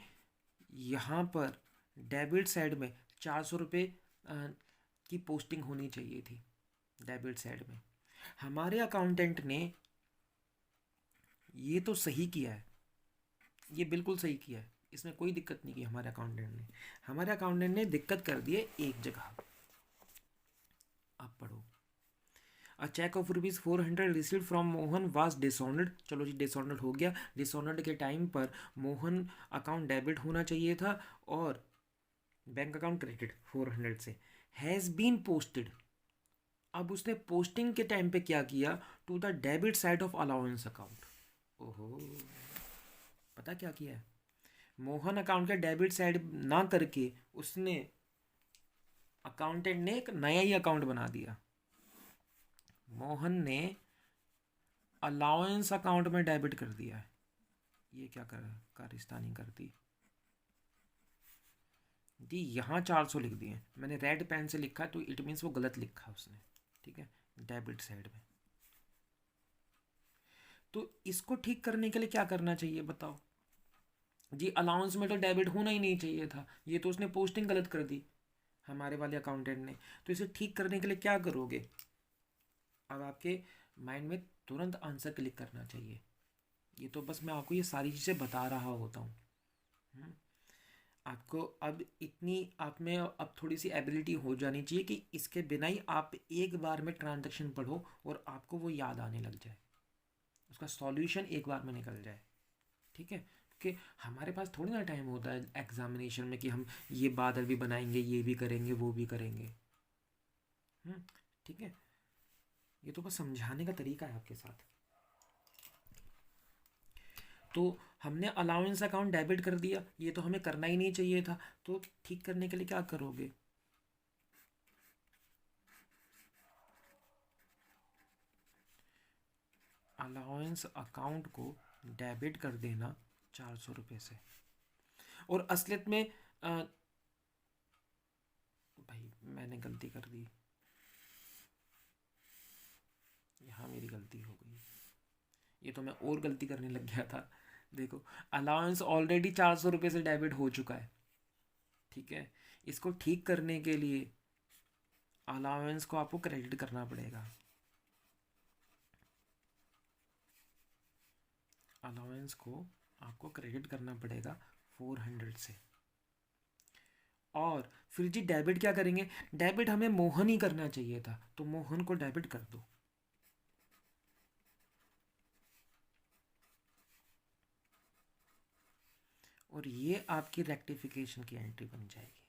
यहाँ पर डेबिट साइड में 400 रुपये की पोस्टिंग होनी चाहिए थी डेबिट साइड में। हमारे अकाउंटेंट ने ये तो सही किया है, ये बिल्कुल सही किया है, इसमें कोई दिक्कत नहीं की हमारे अकाउंटेंट ने। हमारे अकाउंटेंट ने दिक्कत कर दी है एक जगह। अब पढ़ो। A cheque of ₹400 received from Mohan was dishonoured. चलो जी डिसऑनर्ड हो गया। डिसऑनर्ड के टाइम पर मोहन अकाउंट डेबिट होना चाहिए था और बैंक अकाउंट क्रेडिट 400 से। हैज़ बीन पोस्टेड, अब उसने पोस्टिंग के टाइम पे क्या किया? To the debit side of allowance account. ओहो, पता क्या किया है? मोहन अकाउंट के डेबिट साइड ना करके उसने, अकाउंटेंट ने एक नया ही अकाउंट बना दिया। मोहन ने अलाउंस अकाउंट में डेबिट कर दिया है। ये क्या कर कारिस्तानी कर दी जी। यहाँ 400 लिख दिए, मैंने रेड पेन से लिखा तो इट मीन्स वो गलत लिखा उसने। ठीक है, डेबिट साइड में। तो इसको ठीक करने के लिए क्या करना चाहिए बताओ जी? अलाउंस में तो डेबिट होना ही नहीं चाहिए था, ये तो उसने पोस्टिंग गलत कर दी हमारे वाले अकाउंटेंट ने। तो इसे ठीक करने के लिए क्या करोगे? अब आपके माइंड में तुरंत आंसर क्लिक करना चाहिए। ये तो बस मैं आपको ये सारी चीज़ें बता रहा होता हूँ। हम्म, आपको अब इतनी आप में अब थोड़ी सी एबिलिटी हो जानी चाहिए कि इसके बिना ही आप एक बार में ट्रांजैक्शन पढ़ो और आपको वो याद आने लग जाए, उसका सॉल्यूशन एक बार में निकल जाए। ठीक है, क्योंकि हमारे पास थोड़ी ना टाइम होता है एग्जामिनेशन में कि हम ये बादल भी बनाएंगे, ये भी करेंगे, वो भी करेंगे। हम्म, ठीक है, ये तो बस समझाने का तरीका है आपके साथ। तो हमने अलाउंस अकाउंट डेबिट कर दिया, ये तो हमें करना ही नहीं चाहिए था। तो ठीक करने के लिए क्या करोगे? अलाउंस अकाउंट को डेबिट कर देना 400 रुपये से। और असलियत में भाई मैंने गलती कर दी, यहाँ मेरी गलती हो गई, ये तो मैं और गलती करने लग गया था। देखो, अलाउंस ऑलरेडी 400 रुपये से डेबिट हो चुका है। ठीक है, इसको ठीक करने के लिए अलाउंस को आपको क्रेडिट करना पड़ेगा। अलाउंस को आपको क्रेडिट करना पड़ेगा 400 से। और फिर जी डेबिट क्या करेंगे? डेबिट हमें मोहन ही करना चाहिए था, तो मोहन को डेबिट कर दो। और ये आपकी रेक्टिफिकेशन की एंट्री बन जाएगी।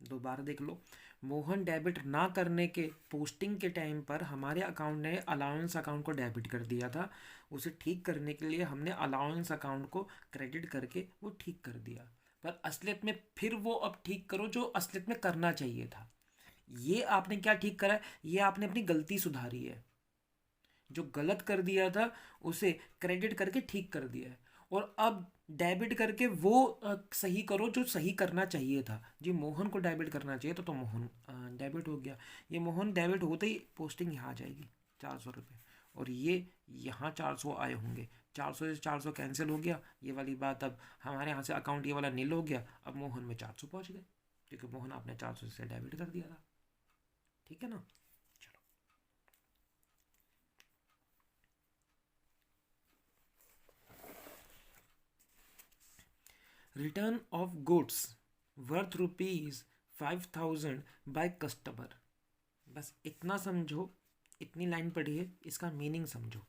दोबारा देख लो, मोहन डेबिट ना करने के पोस्टिंग के टाइम पर हमारे अकाउंट ने अलाउंस अकाउंट को डेबिट कर दिया था। उसे ठीक करने के लिए हमने अलाउंस अकाउंट को क्रेडिट करके वो ठीक कर दिया। पर असलियत में फिर वो अब ठीक करो जो असलियत में करना चाहिए था। ये आपने क्या ठीक करा है? ये आपने अपनी गलती सुधारी है। जो गलत कर दिया था उसे क्रेडिट करके ठीक कर दिया है। और अब डेबिट करके वो सही करो जो सही करना चाहिए था। जी मोहन को डेबिट करना चाहिए तो मोहन डेबिट हो गया। ये मोहन डेबिट होते ही पोस्टिंग यहाँ आ जाएगी 400 रुपये। और ये यहाँ 400 आए होंगे, 400 से 400 कैंसिल हो गया, ये वाली बात। अब हमारे यहाँ से अकाउंट ये वाला नील हो गया, अब मोहन में 400 पहुँच गए क्योंकि मोहन आपने 400 से डेबिट कर दिया था। ठीक है ना? Return of goods worth ₹5000 by customer. बस इतना समझो, इतनी लाइन पढ़िए, इसका मीनिंग समझो।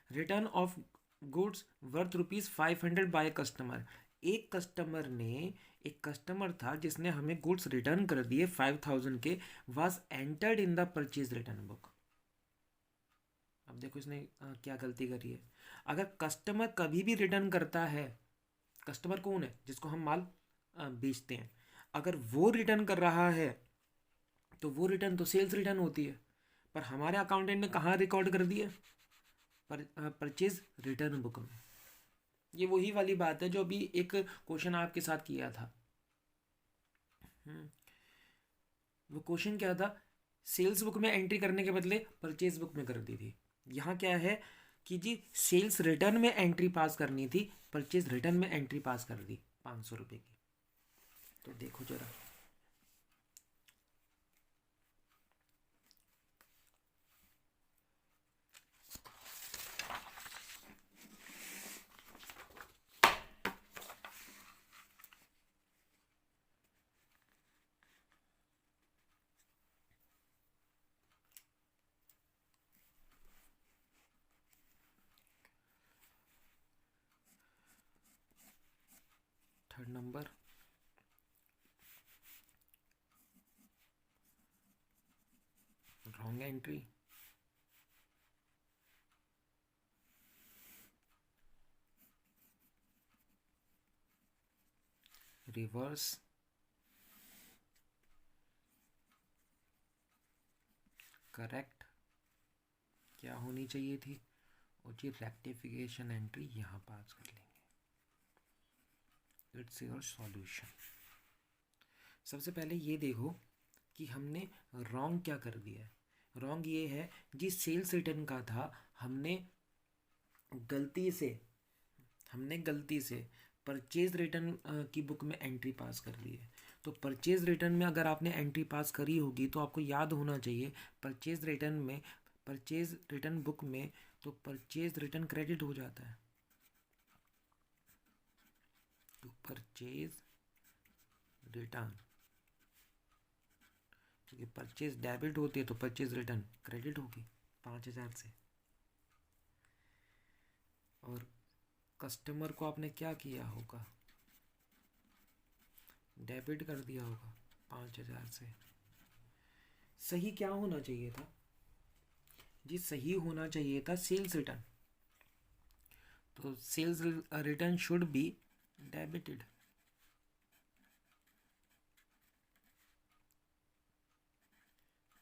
Return of goods worth ₹500 by customer. एक कस्टमर था जिसने हमें गुड्स रिटर्न कर दिए 5000 के, was entered in the purchase return book. अब देखो इसने क्या गलती करी है। अगर कस्टमर कभी भी रिटर्न करता है, कस्टमर कौन है? जिसको हम माल बेचते हैं। अगर वो रिटर्न कर रहा है तो वो रिटर्न तो सेल्स रिटर्न होती है। पर हमारे अकाउंटेंट ने कहाँ रिकॉर्ड कर दिया? परचेज रिटर्न बुक में। ये वही वाली बात है जो अभी एक क्वेश्चन आपके साथ किया था। हम्म, वो क्वेश्चन क्या था? सेल्स बुक में एंट्री करने के बदले परचेज बुक में कर दी थी। यहाँ क्या है कि जी सेल्स रिटर्न में एंट्री पास करनी थी, परचेज रिटर्न में एंट्री पास कर दी 500 रुपये की। तो देखो जरा, third number, wrong entry. Reverse, correct क्या होनी चाहिए थी? और जी रेक्टिफिकेशन एंट्री यहाँ पास कर लेंगे। It's your solution. सबसे पहले ये देखो कि हमने रॉन्ग क्या कर दिया है। रॉन्ग ये है जी सेल्स रिटर्न का था, गलती से हमने गलती से परचेज रिटर्न की बुक में एंट्री पास कर ली है। तो परचेज रिटर्न में अगर आपने एंट्री पास करी होगी तो आपको याद होना चाहिए, परचेज रिटर्न में, परचेज रिटर्न बुक में तो परचेज रिटर्न क्रेडिट हो जाता है, तो परचेज रिटर्न, क्योंकि परचेज डेबिट होती है तो परचेज रिटर्न क्रेडिट होगी 5,000 से। और कस्टमर को आपने क्या किया होगा, डेबिट कर दिया होगा 5,000 से। सही क्या होना चाहिए था जी, सही होना चाहिए था सेल्स रिटर्न, तो sales return should be debited.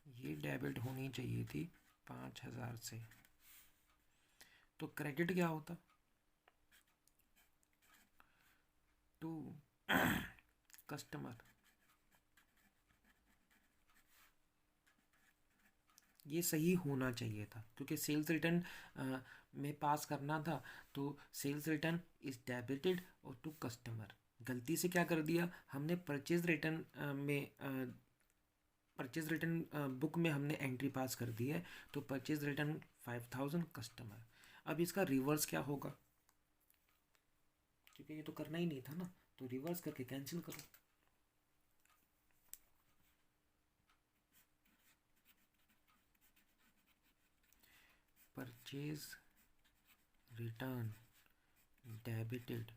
ये डेबिट होनी चाहिए थी 5,000 से, तो क्रेडिट क्या होता, टू कस्टमर। ये सही होना चाहिए था, क्योंकि सेल्स रिटर्न में पास करना था, तो सेल्स रिटर्न इज डेबिटेड और टू कस्टमर। गलती से क्या कर दिया हमने, परचेज रिटर्न में, परचेज रिटर्न बुक में हमने एंट्री पास कर दी है, तो परचेज रिटर्न 5,000 कस्टमर। अब इसका रिवर्स क्या होगा, क्योंकि ये तो करना ही नहीं था ना, तो रिवर्स करके कैंसिल करो। Purchase return debited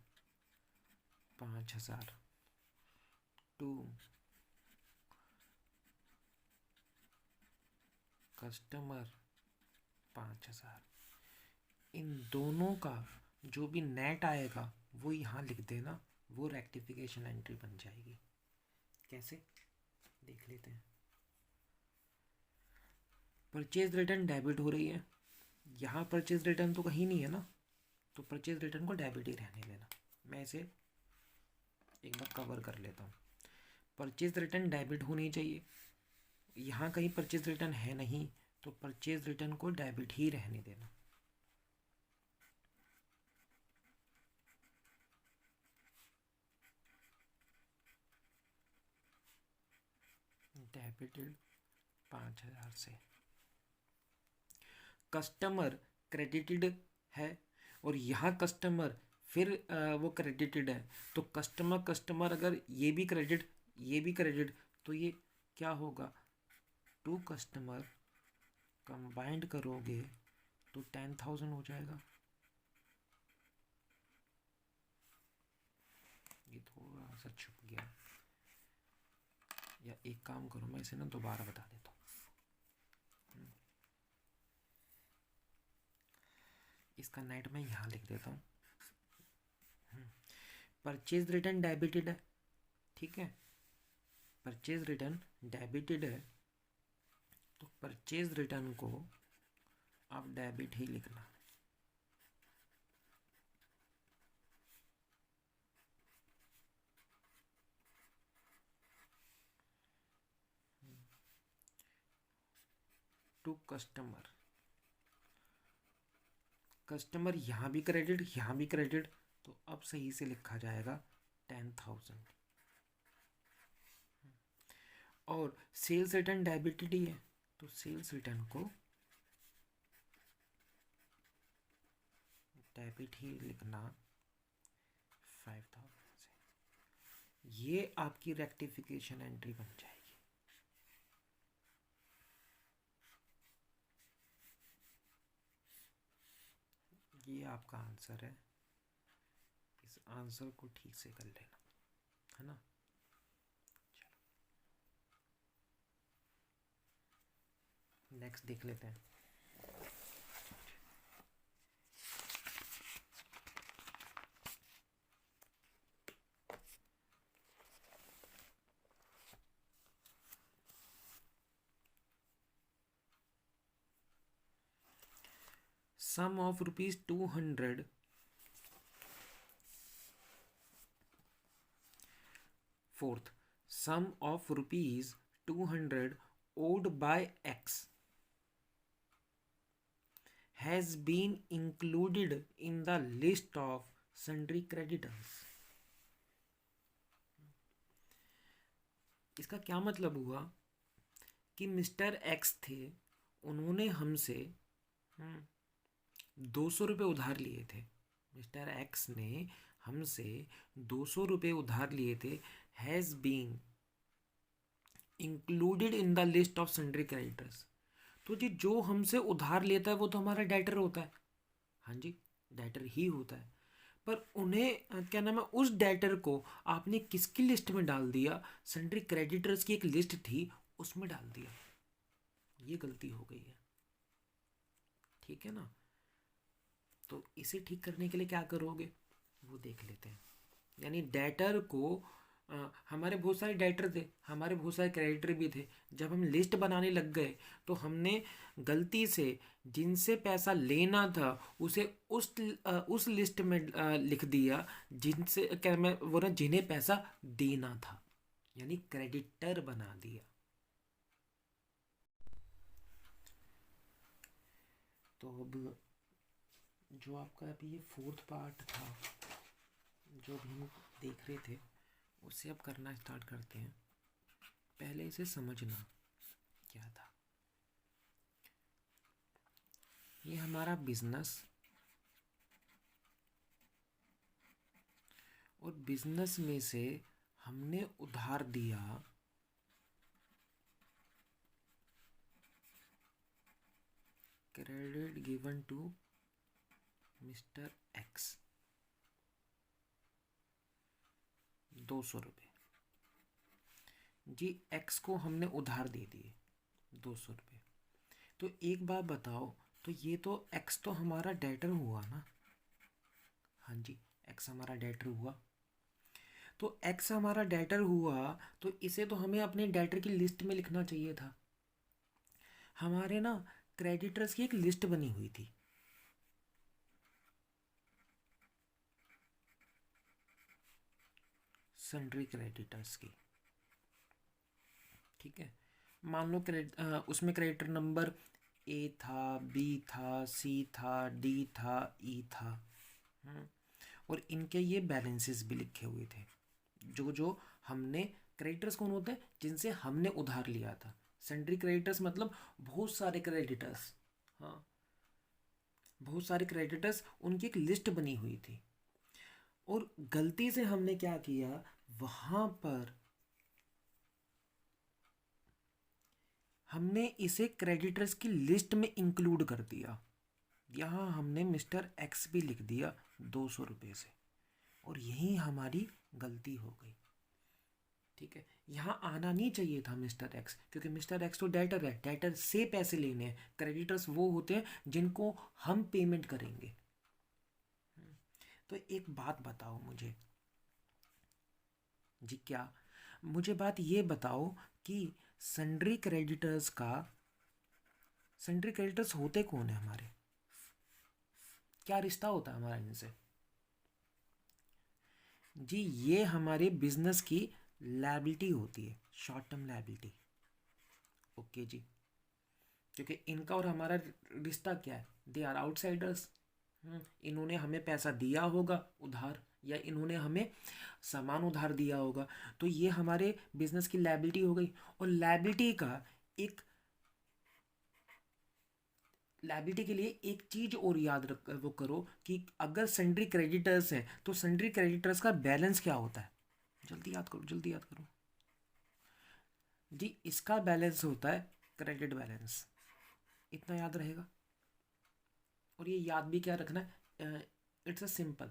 5,000 to customer 5,000। इन दोनों का जो भी नेट आएगा वो यहाँ लिख देना, वो रेक्टिफिकेशन एंट्री बन जाएगी। कैसे देख लेते हैं। परचेज रिटर्न डेबिट हो रही है, यहाँ परचेज रिटर्न तो कहीं नहीं है ना, तो परचेज रिटर्न को डेबिट ही रहने देना। मैं इसे एक बार कवर कर लेता हूँ। परचेज रिटर्न डेबिट होनी चाहिए, यहाँ कहीं परचेज रिटर्न है नहीं, तो परचेज रिटर्न को डेबिट ही रहने देना। डेबिटेड 5,000 से। कस्टमर क्रेडिटेड है और यहाँ कस्टमर फिर वो क्रेडिटेड है, तो कस्टमर कस्टमर अगर ये भी क्रेडिट ये भी क्रेडिट, तो ये क्या होगा, टू कस्टमर कंबाइंड करोगे तो 10,000 हो जाएगा। ये थोड़ा सा छुप गया, या एक काम करो, मैं इसे ना दोबारा बता देता हूँ। इसका नेट मैं यहाँ लिख देता हूँ। परचेज रिटर्न डेबिटेड है, ठीक है, परचेज रिटर्न डेबिटेड है, तो परचेज रिटर्न को आप डेबिट ही लिखना। टू कस्टमर, कस्टमर यहाँ भी क्रेडिट यहाँ भी क्रेडिट, तो अब सही से लिखा जाएगा 10,000। और सेल्स रिटर्न डेबिटेड ही है, तो सेल्स रिटर्न को डेबिट ही लिखना 5,000 से। ये आपकी रेक्टिफिकेशन एंट्री बन जाएगी। ये आपका आंसर है, इस आंसर को ठीक से कर लेना, है ना। नेक्स्ट देख लेते हैं। सम of ₹200 fourth, sum of ₹200 owed by X has been included in the list of sundry creditors. इसका क्या मतलब हुआ कि मिस्टर एक्स थे, उन्होंने हमसे 200 रुपये उधार लिए थे। मिस्टर एक्स ने हमसे 200 रुपये उधार लिए थे, has been included in the list of sundry creditors. तो जी जो हमसे उधार लेता है वो तो हमारा डेटर होता है। हाँ जी, डेटर ही होता है। पर उन्हें क्या नाम है, उस डेटर को आपने किसकी लिस्ट में डाल दिया? सन्ड्री क्रेडिटर्स की एक लिस्ट थी, उसमें डाल दिया। ये गलती हो गई है, ठीक है ना। तो इसे ठीक करने के लिए क्या करोगे वो देख लेते हैं। यानी डेटर को हमारे बहुत सारे डेटर थे, हमारे बहुत सारे क्रेडिटर भी थे। जब हम लिस्ट बनाने लग गए तो हमने गलती से जिनसे पैसा लेना था उसे उस लिस्ट में लिख दिया जिनसे क्या मैं वो ना जिन्हें पैसा देना था, यानी क्रेडिटर बना दिया। तो अब जो आपका अभी ये फोर्थ पार्ट था जो भी हम देख रहे थे उसे अब करना स्टार्ट करते हैं। पहले इसे समझना क्या था। ये हमारा बिजनेस, और बिजनेस में से हमने उधार दिया credit given to mister X 200 रुपये। जी एक्स को हमने उधार दे दिए 200 रुपये। तो एक बात बताओ, तो ये तो एक्स तो हमारा डेटर हुआ ना। हाँ जी, एक्स हमारा डेटर हुआ। तो एक्स हमारा डेटर हुआ तो इसे तो हमें अपने डेटर की लिस्ट में लिखना चाहिए था। हमारे ना क्रेडिटर्स की एक लिस्ट बनी हुई थी। सन्ड्री क्रेडिटर्स की, ठीक है। मान लो उसमें क्रेडिटर नंबर ए था, बी था, सी था, डी था, ई था। और इनके ये बैलेंसेस भी लिखे हुए थे। जो जो हमने, क्रेडिटर्स कौन होते हैं? जिनसे हमने उधार लिया था। सन्ड्री क्रेडिटर्स मतलब बहुत सारे क्रेडिटर्स। हाँ, बहुत सारे क्रेडिटर्स, उनकी एक लिस्ट बनी हुई थी। और गलती से हमने क्या किया, वहां पर हमने इसे क्रेडिटर्स की लिस्ट में इंक्लूड कर दिया। यहाँ हमने मिस्टर एक्स भी लिख दिया 200 रुपये से, और यही हमारी गलती हो गई। ठीक है, यहाँ आना नहीं चाहिए था मिस्टर एक्स, क्योंकि मिस्टर एक्स तो डेटर है, डेटर से पैसे लेने हैं। क्रेडिटर्स वो होते हैं जिनको हम पेमेंट करेंगे। तो एक बात बताओ मुझे जी, क्या मुझे बात ये बताओ कि सन्ड्री क्रेडिटर्स होते कौन है हमारे? क्या रिश्ता होता है हमारा इनसे? जी ये हमारे बिजनेस की लायबिलिटी होती है, शॉर्ट टर्म लायबिलिटी। ओके जी, क्योंकि इनका और हमारा रिश्ता क्या है? They are outsiders. इन्होंने हमें पैसा दिया होगा उधार, या इन्होंने हमें सामान उधार दिया होगा। तो ये हमारे बिजनेस की लायबिलिटी हो गई। और लायबिलिटी के लिए एक चीज और याद रख वो करो कि अगर सन्ड्री क्रेडिटर्स है तो सन्ड्री क्रेडिटर्स का बैलेंस क्या होता है? जल्दी याद करो, जल्दी याद करो जी। इसका बैलेंस होता है क्रेडिट बैलेंस। इतना याद रहेगा। और ये याद भी क्या रखना है, इट्स अ सिंपल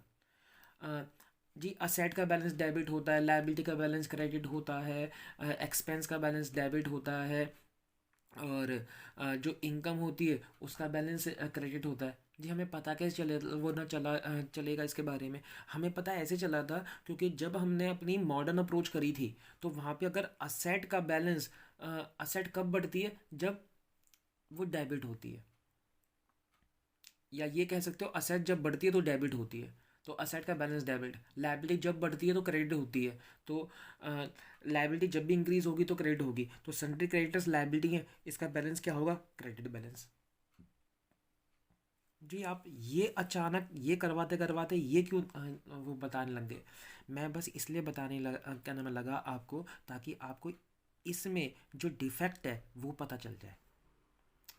जी। असेट का बैलेंस डेबिट होता है, लायबिलिटी का बैलेंस क्रेडिट होता है, एक्सपेंस का बैलेंस डेबिट होता है, और जो इनकम होती है उसका बैलेंस क्रेडिट होता है। जी हमें पता कैसे चले वो ना चलेगा इसके बारे में? हमें पता ऐसे चला था क्योंकि जब हमने अपनी मॉडर्न अप्रोच करी थी तो वहाँ पे अगर असेट का बैलेंस, असेट कब बढ़ती है? जब वो डेबिट होती है। या ये कह सकते हो असेट जब बढ़ती है तो डेबिट होती है, तो असेट का बैलेंस डेबिट। लायबिलिटी जब बढ़ती है तो क्रेडिट होती है, तो लायबिलिटी जब भी इंक्रीज होगी तो क्रेडिट होगी। तो सन्ड्री क्रेडिटर्स लायबिलिटी है, इसका बैलेंस क्या होगा? Credit balance. जी आप ये अचानक ये करवाते करवाते ये क्यों वो बताने लग गए? मैं बस इसलिए बताने लगा, क्या नाम है, लगा आपको, ताकि आपको इसमें जो डिफेक्ट है वो पता चल जाए।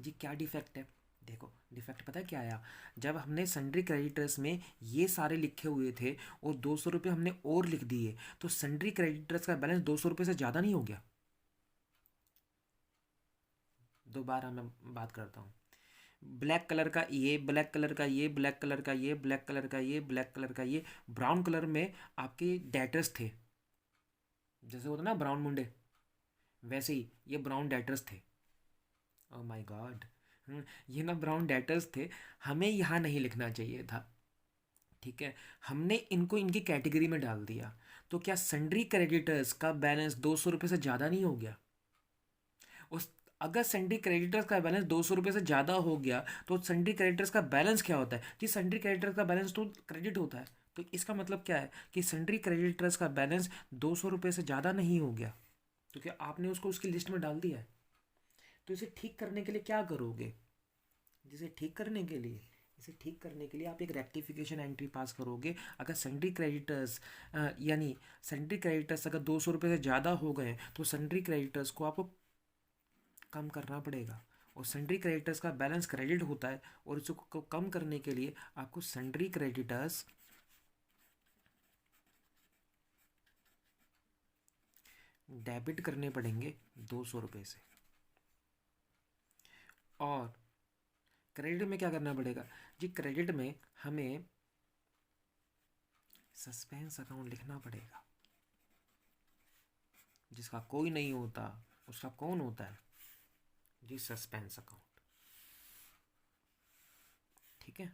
जी क्या डिफेक्ट है? देखो डिफेक्ट पता है क्या आया, जब हमने सन्ड्री क्रेडिटर्स में ये सारे लिखे हुए थे और 200 रुपये हमने और लिख दिए, तो सन्ड्री क्रेडिटर्स का बैलेंस 200 रुपये से ज़्यादा नहीं हो गया? दोबारा मैं बात करता हूँ। ब्लैक कलर का ये, ब्लैक कलर का ये, ब्लैक कलर का ये, ब्लैक कलर का ये, ब्लैक कलर का ये, ब्राउन कलर में आपके डेटर्स थे, जैसे होता ना ब्राउन मुंडे, वैसे ही ये ब्राउन डेटर्स थे। ओह माय गॉड, ये ना ब्राउन डेटर्स थे, हमें यहाँ नहीं लिखना चाहिए था। ठीक है, हमने इनको इनकी कैटेगरी में डाल दिया। तो क्या सन्ड्री क्रेडिटर्स का बैलेंस 200 रुपये से ज़्यादा नहीं हो गया? उस अगर सन्ड्री क्रेडिटर्स का बैलेंस 200 रुपये से ज़्यादा हो गया तो सन्ड्री क्रेडिटर्स का बैलेंस क्या होता है? जी सन्ड्री क्रेडिटर्स का बैलेंस तो क्रेडिट होता है। तो इसका मतलब क्या है कि सन्ड्री क्रेडिटर्स का बैलेंस 200 रुपये से ज़्यादा नहीं हो गया, क्योंकि आपने उसको उसकी लिस्ट में डाल दिया है। तो इसे ठीक करने के लिए क्या करोगे? जिसे ठीक करने के लिए इसे ठीक करने के लिए आप एक रेक्टिफिकेशन एंट्री पास करोगे। अगर सन्ड्री क्रेडिटर्स यानी सन्ड्री क्रेडिटर्स अगर 200 रुपये से ज़्यादा हो गए तो सन्ड्री क्रेडिटर्स को आपको कम करना पड़ेगा, और सन्ड्री क्रेडिटर्स का बैलेंस क्रेडिट होता है, और इसको कम करने के लिए आपको सन्ड्री क्रेडिटर्स डेबिट करने पड़ेंगे 200 रुपये से। और क्रेडिट में क्या करना पड़ेगा? जी क्रेडिट में हमें सस्पेंस अकाउंट लिखना पड़ेगा, जिसका कोई नहीं होता उसका कौन होता है? जी सस्पेंस अकाउंट। ठीक है,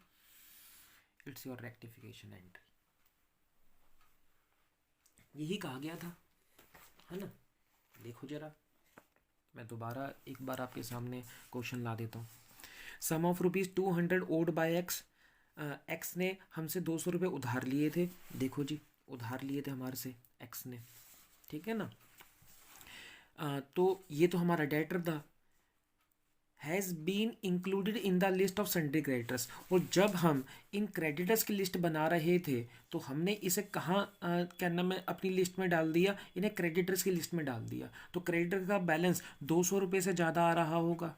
इट्स योर रेक्टिफिकेशन एंट्री। यही कहा गया था, है ना? देखो जरा, मैं दोबारा एक बार आपके सामने क्वेश्चन ला देता हूँ। Sum of ₹200 owed by X. X ने हमसे 200 रुपये उधार लिए थे। देखो जी, उधार लिए थे हमारे से एक्स ने, ठीक है ना? तो ये तो हमारा डेटर था, has been included in the list of sundry creditors. और जब हम इन क्रेडिटर्स की लिस्ट बना रहे थे तो हमने इसे कहाँ क्या नाम है अपनी लिस्ट में डाल दिया? इन्हें क्रेडिटर्स की लिस्ट में डाल दिया। तो क्रेडिटर का बैलेंस 200 रुपये से ज़्यादा आ रहा होगा।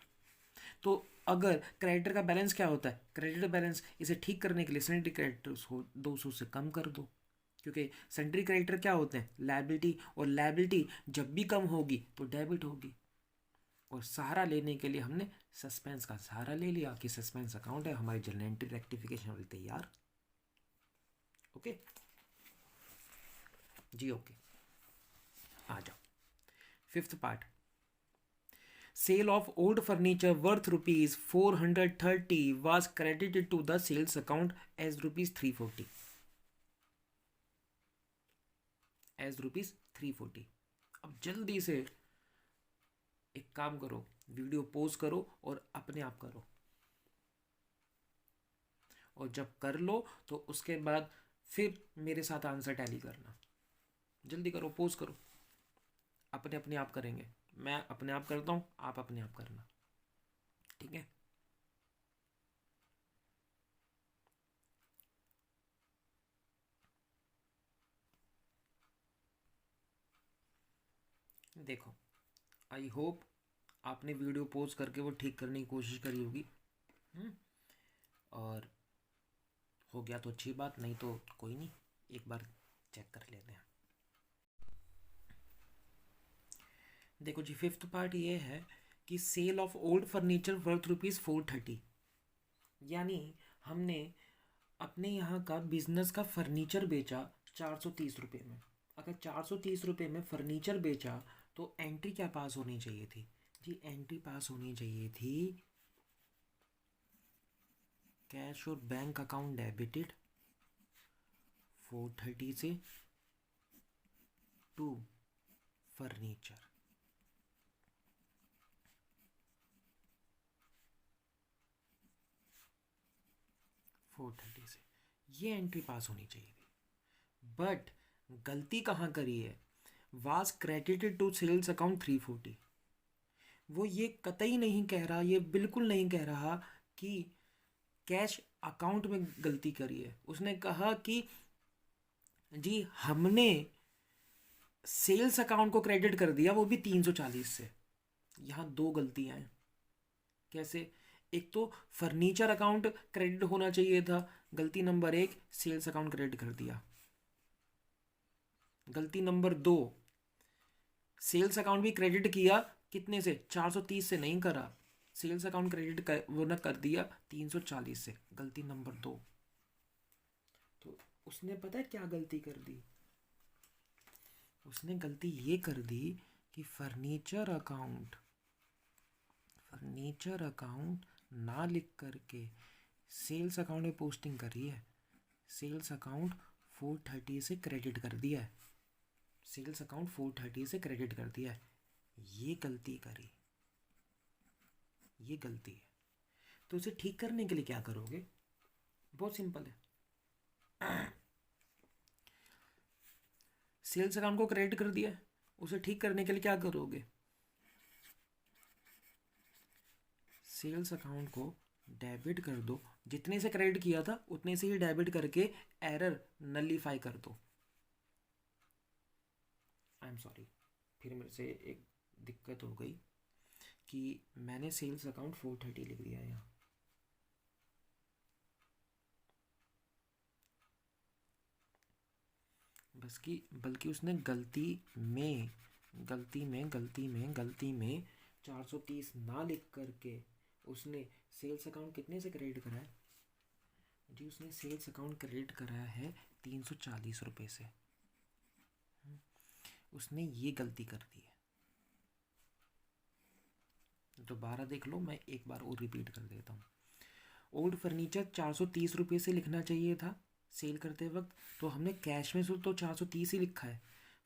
तो अगर क्रेडिटर का बैलेंस क्या होता है? क्रेडिटर बैलेंस, इसे ठीक करने के लिए सन्ड्री क्रेडिटर्स को 200 से कम कर दो, क्योंकि सन्ड्री क्रेडिटर क्या होते हैं? लायबिलिटी, और लायबिलिटी जब भी कम होगी तो डेबिट होगी। और सहारा लेने के लिए हमने सस्पेंस का सहारा ले लिया कि सस्पेंस अकाउंट है, हमारी जर्नल एंट्री रेक्टिफिकेशन वाली तैयार। ओके जी, ओके आ जाओ। Fifth part, sale of old furniture worth ₹430 was credited to the sales account as ₹340 as ₹340। अब जल्दी से एक काम करो, वीडियो पॉज करो और अपने आप करो, और जब कर लो तो उसके बाद फिर मेरे साथ आंसर टैली करना। जल्दी करो, पॉज करो, अपने अपने आप करेंगे। मैं अपने आप करता हूँ, आप अपने आप करना, ठीक है? देखो, आई होप आपने वीडियो पॉज करके वो ठीक करने की कोशिश करी होगी। और हो गया तो अच्छी बात, नहीं तो कोई नहीं, एक बार चेक कर लेते हैं। देखो जी, फिफ्थ पार्ट ये है कि sale of old furniture worth ₹430, यानी हमने अपने यहाँ का बिजनेस का फर्नीचर बेचा 430 रुपये में। अगर 430 रुपये में फर्नीचर बेचा तो एंट्री क्या पास होनी चाहिए थी? जी एंट्री पास होनी चाहिए थी कैश और बैंक अकाउंट डेबिटेड 430 से टू फर्नीचर। $430 से ये एंट्री पास होनी चाहिए थी, बट गलती कहाँ करी है? Was credited to sales account 340। वो ये कतई नहीं कह रहा, ये बिल्कुल नहीं कह रहा कि कैश अकाउंट में गलती करी है। उसने कहा कि जी हमने सेल्स अकाउंट को क्रेडिट कर दिया, वो भी 340 से। यहाँ दो गलतियां हैं। कैसे? एक तो फर्नीचर अकाउंट क्रेडिट होना चाहिए था, गलती नंबर एक, सेल्स अकाउंट क्रेडिट कर दिया। गलती नंबर दो, सेल्स अकाउंट भी क्रेडिट किया, कितने से? 430 से नहीं करा, सेल्स अकाउंट क्रेडिट वो ना कर दिया 340 से। गलती नंबर दो। तो उसने पता है क्या गलती कर दी? उसने गलती ये कर दी कि फर्नीचर अकाउंट ना लिख करके सेल्स अकाउंट में पोस्टिंग करी है। सेल्स अकाउंट 430 से क्रेडिट कर दिया है। सेल्स अकाउंट 430 से क्रेडिट कर दिया है। ये गलती करी, ये गलती है। तो उसे ठीक करने के लिए क्या करोगे? बहुत सिंपल है। सेल्स अकाउंट को क्रेडिट कर दिया है, उसे ठीक करने के लिए क्या करोगे? सेल्स अकाउंट को डेबिट कर दो, जितने से क्रेडिट किया था उतने से ही डेबिट करके एरर नलीफाई कर दो। आई एम सॉरी, फिर मेरे से एक दिक्कत हो गई कि मैंने सेल्स अकाउंट 430 लिख दिया यहाँ। बल्कि उसने गलती में 430 ना लिख करके उसने सेल्स अकाउंट कितने से क्रेडिट करा है जी? उसने सेल्स अकाउंट क्रेडिट कराया है 340 रुपये से। उसने ये गलती कर दी है। दोबारा देख लो, मैं एक बार और रिपीट कर देता हूँ। ओल्ड फर्नीचर 430 रुपये से लिखना चाहिए था सेल करते वक्त, तो हमने कैश में तो 430 ही लिखा है।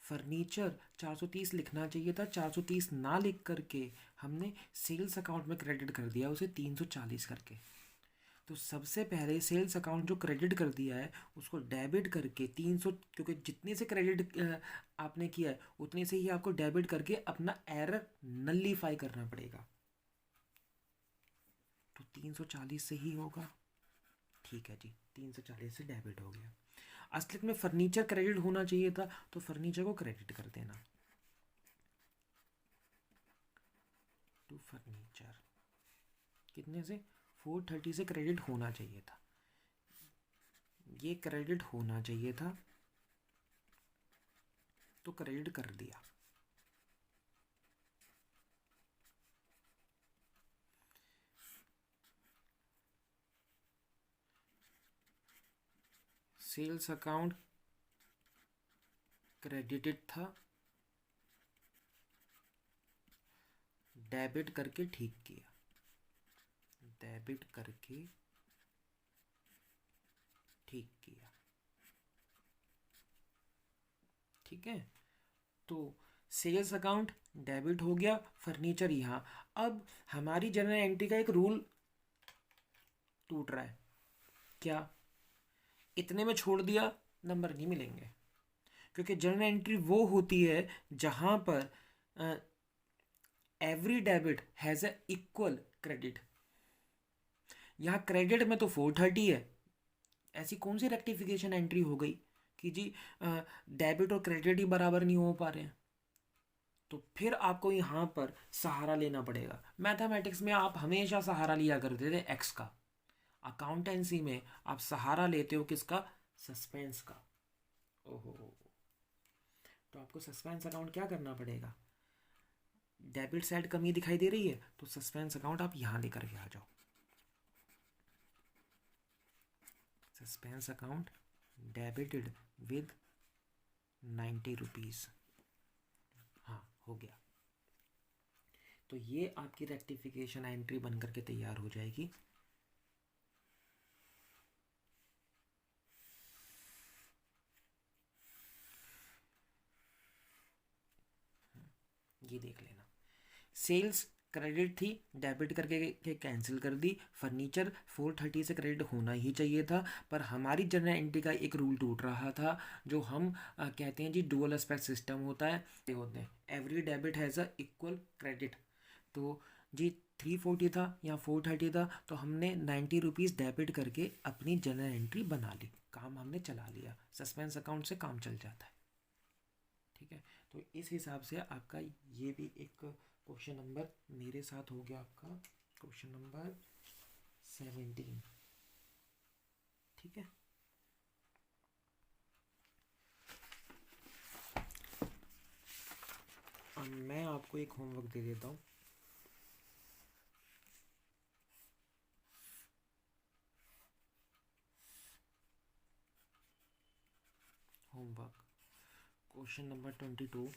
फर्नीचर 430 लिखना चाहिए था, 430 ना लिख करके हमने सेल्स अकाउंट में क्रेडिट कर दिया उसे 340 करके। तो सबसे पहले सेल्स अकाउंट जो क्रेडिट कर दिया है उसको डेबिट करके 300, क्योंकि जितने से क्रेडिट आपने किया है उतने से ही आपको डेबिट करके अपना एरर नलीफाई करना पड़ेगा। तो 340 से ही होगा। ठीक है जी, 340 से डेबिट हो गया। असलियत में फर्नीचर क्रेडिट होना चाहिए था, तो फर्नीचर को क्रेडिट कर देना टू फर्नीचर। कितने से? 430 से क्रेडिट होना चाहिए था, ये क्रेडिट होना चाहिए था तो क्रेडिट कर दिया। सेल्स अकाउंट क्रेडिटेड था, डेबिट करके ठीक किया, डेबिट करके ठीक किया। ठीक है, तो सेल्स अकाउंट डेबिट हो गया, फर्नीचर यहाँ। अब हमारी जर्नल एंट्री का एक रूल टूट रहा है। क्या? इतने में छोड़ दिया नंबर नहीं मिलेंगे, क्योंकि जर्नल एंट्री वो होती है जहां पर every debit has a equal credit. यहाँ क्रेडिट में तो 430 है, ऐसी कौन सी रेक्टिफिकेशन एंट्री हो गई कि जी डेबिट और क्रेडिट ही बराबर नहीं हो पा रहे हैं? तो फिर आपको यहाँ पर सहारा लेना पड़ेगा। मैथमेटिक्स में आप हमेशा सहारा लिया करते थे एक्स का, अकाउंटेंसी में आप सहारा लेते हो किसका? सस्पेंस का। ओहो, तो आपको सस्पेंस अकाउंट क्या करना पड़ेगा? डेबिट साइड कमी दिखाई दे रही है तो सस्पेंस अकाउंट आप यहाँ लेकर के आ जाओ। Suspense account debited with 90 rupees. हाँ, हो गया। तो ये आपकी रेक्टिफिकेशन एंट्री बन करके तैयार हो जाएगी। ये देख लेना, सेल्स क्रेडिट थी, डेबिट करके कैंसिल कर दी। फर्नीचर 430 से क्रेडिट होना ही चाहिए था, पर हमारी जर्नल एंट्री का एक रूल टूट रहा था, जो हम कहते हैं जी डुअल एस्पेक्ट सिस्टम होता है, ये होते हैं every debit has a equal credit. तो जी 340 था या 430 था, तो हमने 90 रुपीज़ डेबिट करके अपनी जर्नल एंट्री बना ली, काम हमने चला लिया। सस्पेंस अकाउंट से काम चल जाता है। ठीक है, तो इस हिसाब से आपका ये भी एक क्वेश्चन नंबर मेरे साथ हो गया, आपका क्वेश्चन नंबर 17। ठीक है। अब मैं आपको एक होमवर्क दे देता हूँ। Homework question number 22,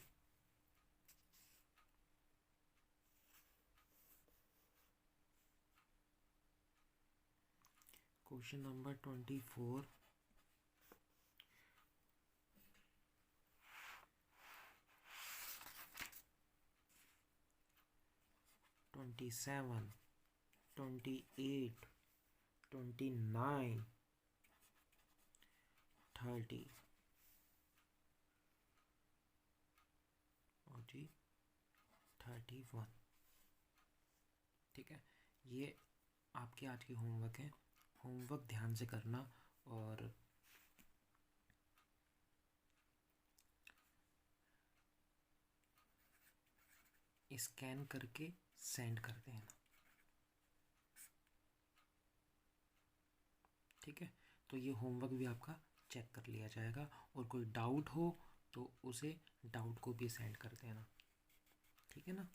question number 24, twenty seven, 28, 29, 30 और जी 31। ठीक है, ये आपके आज की होमवर्क है। होमवर्क ध्यान से करना और स्कैन करके सेंड कर देना। ठीक है, तो ये होमवर्क भी आपका चेक कर लिया जाएगा, और कोई डाउट हो तो उसे डाउट को भी सेंड कर देना। ठीक है ना।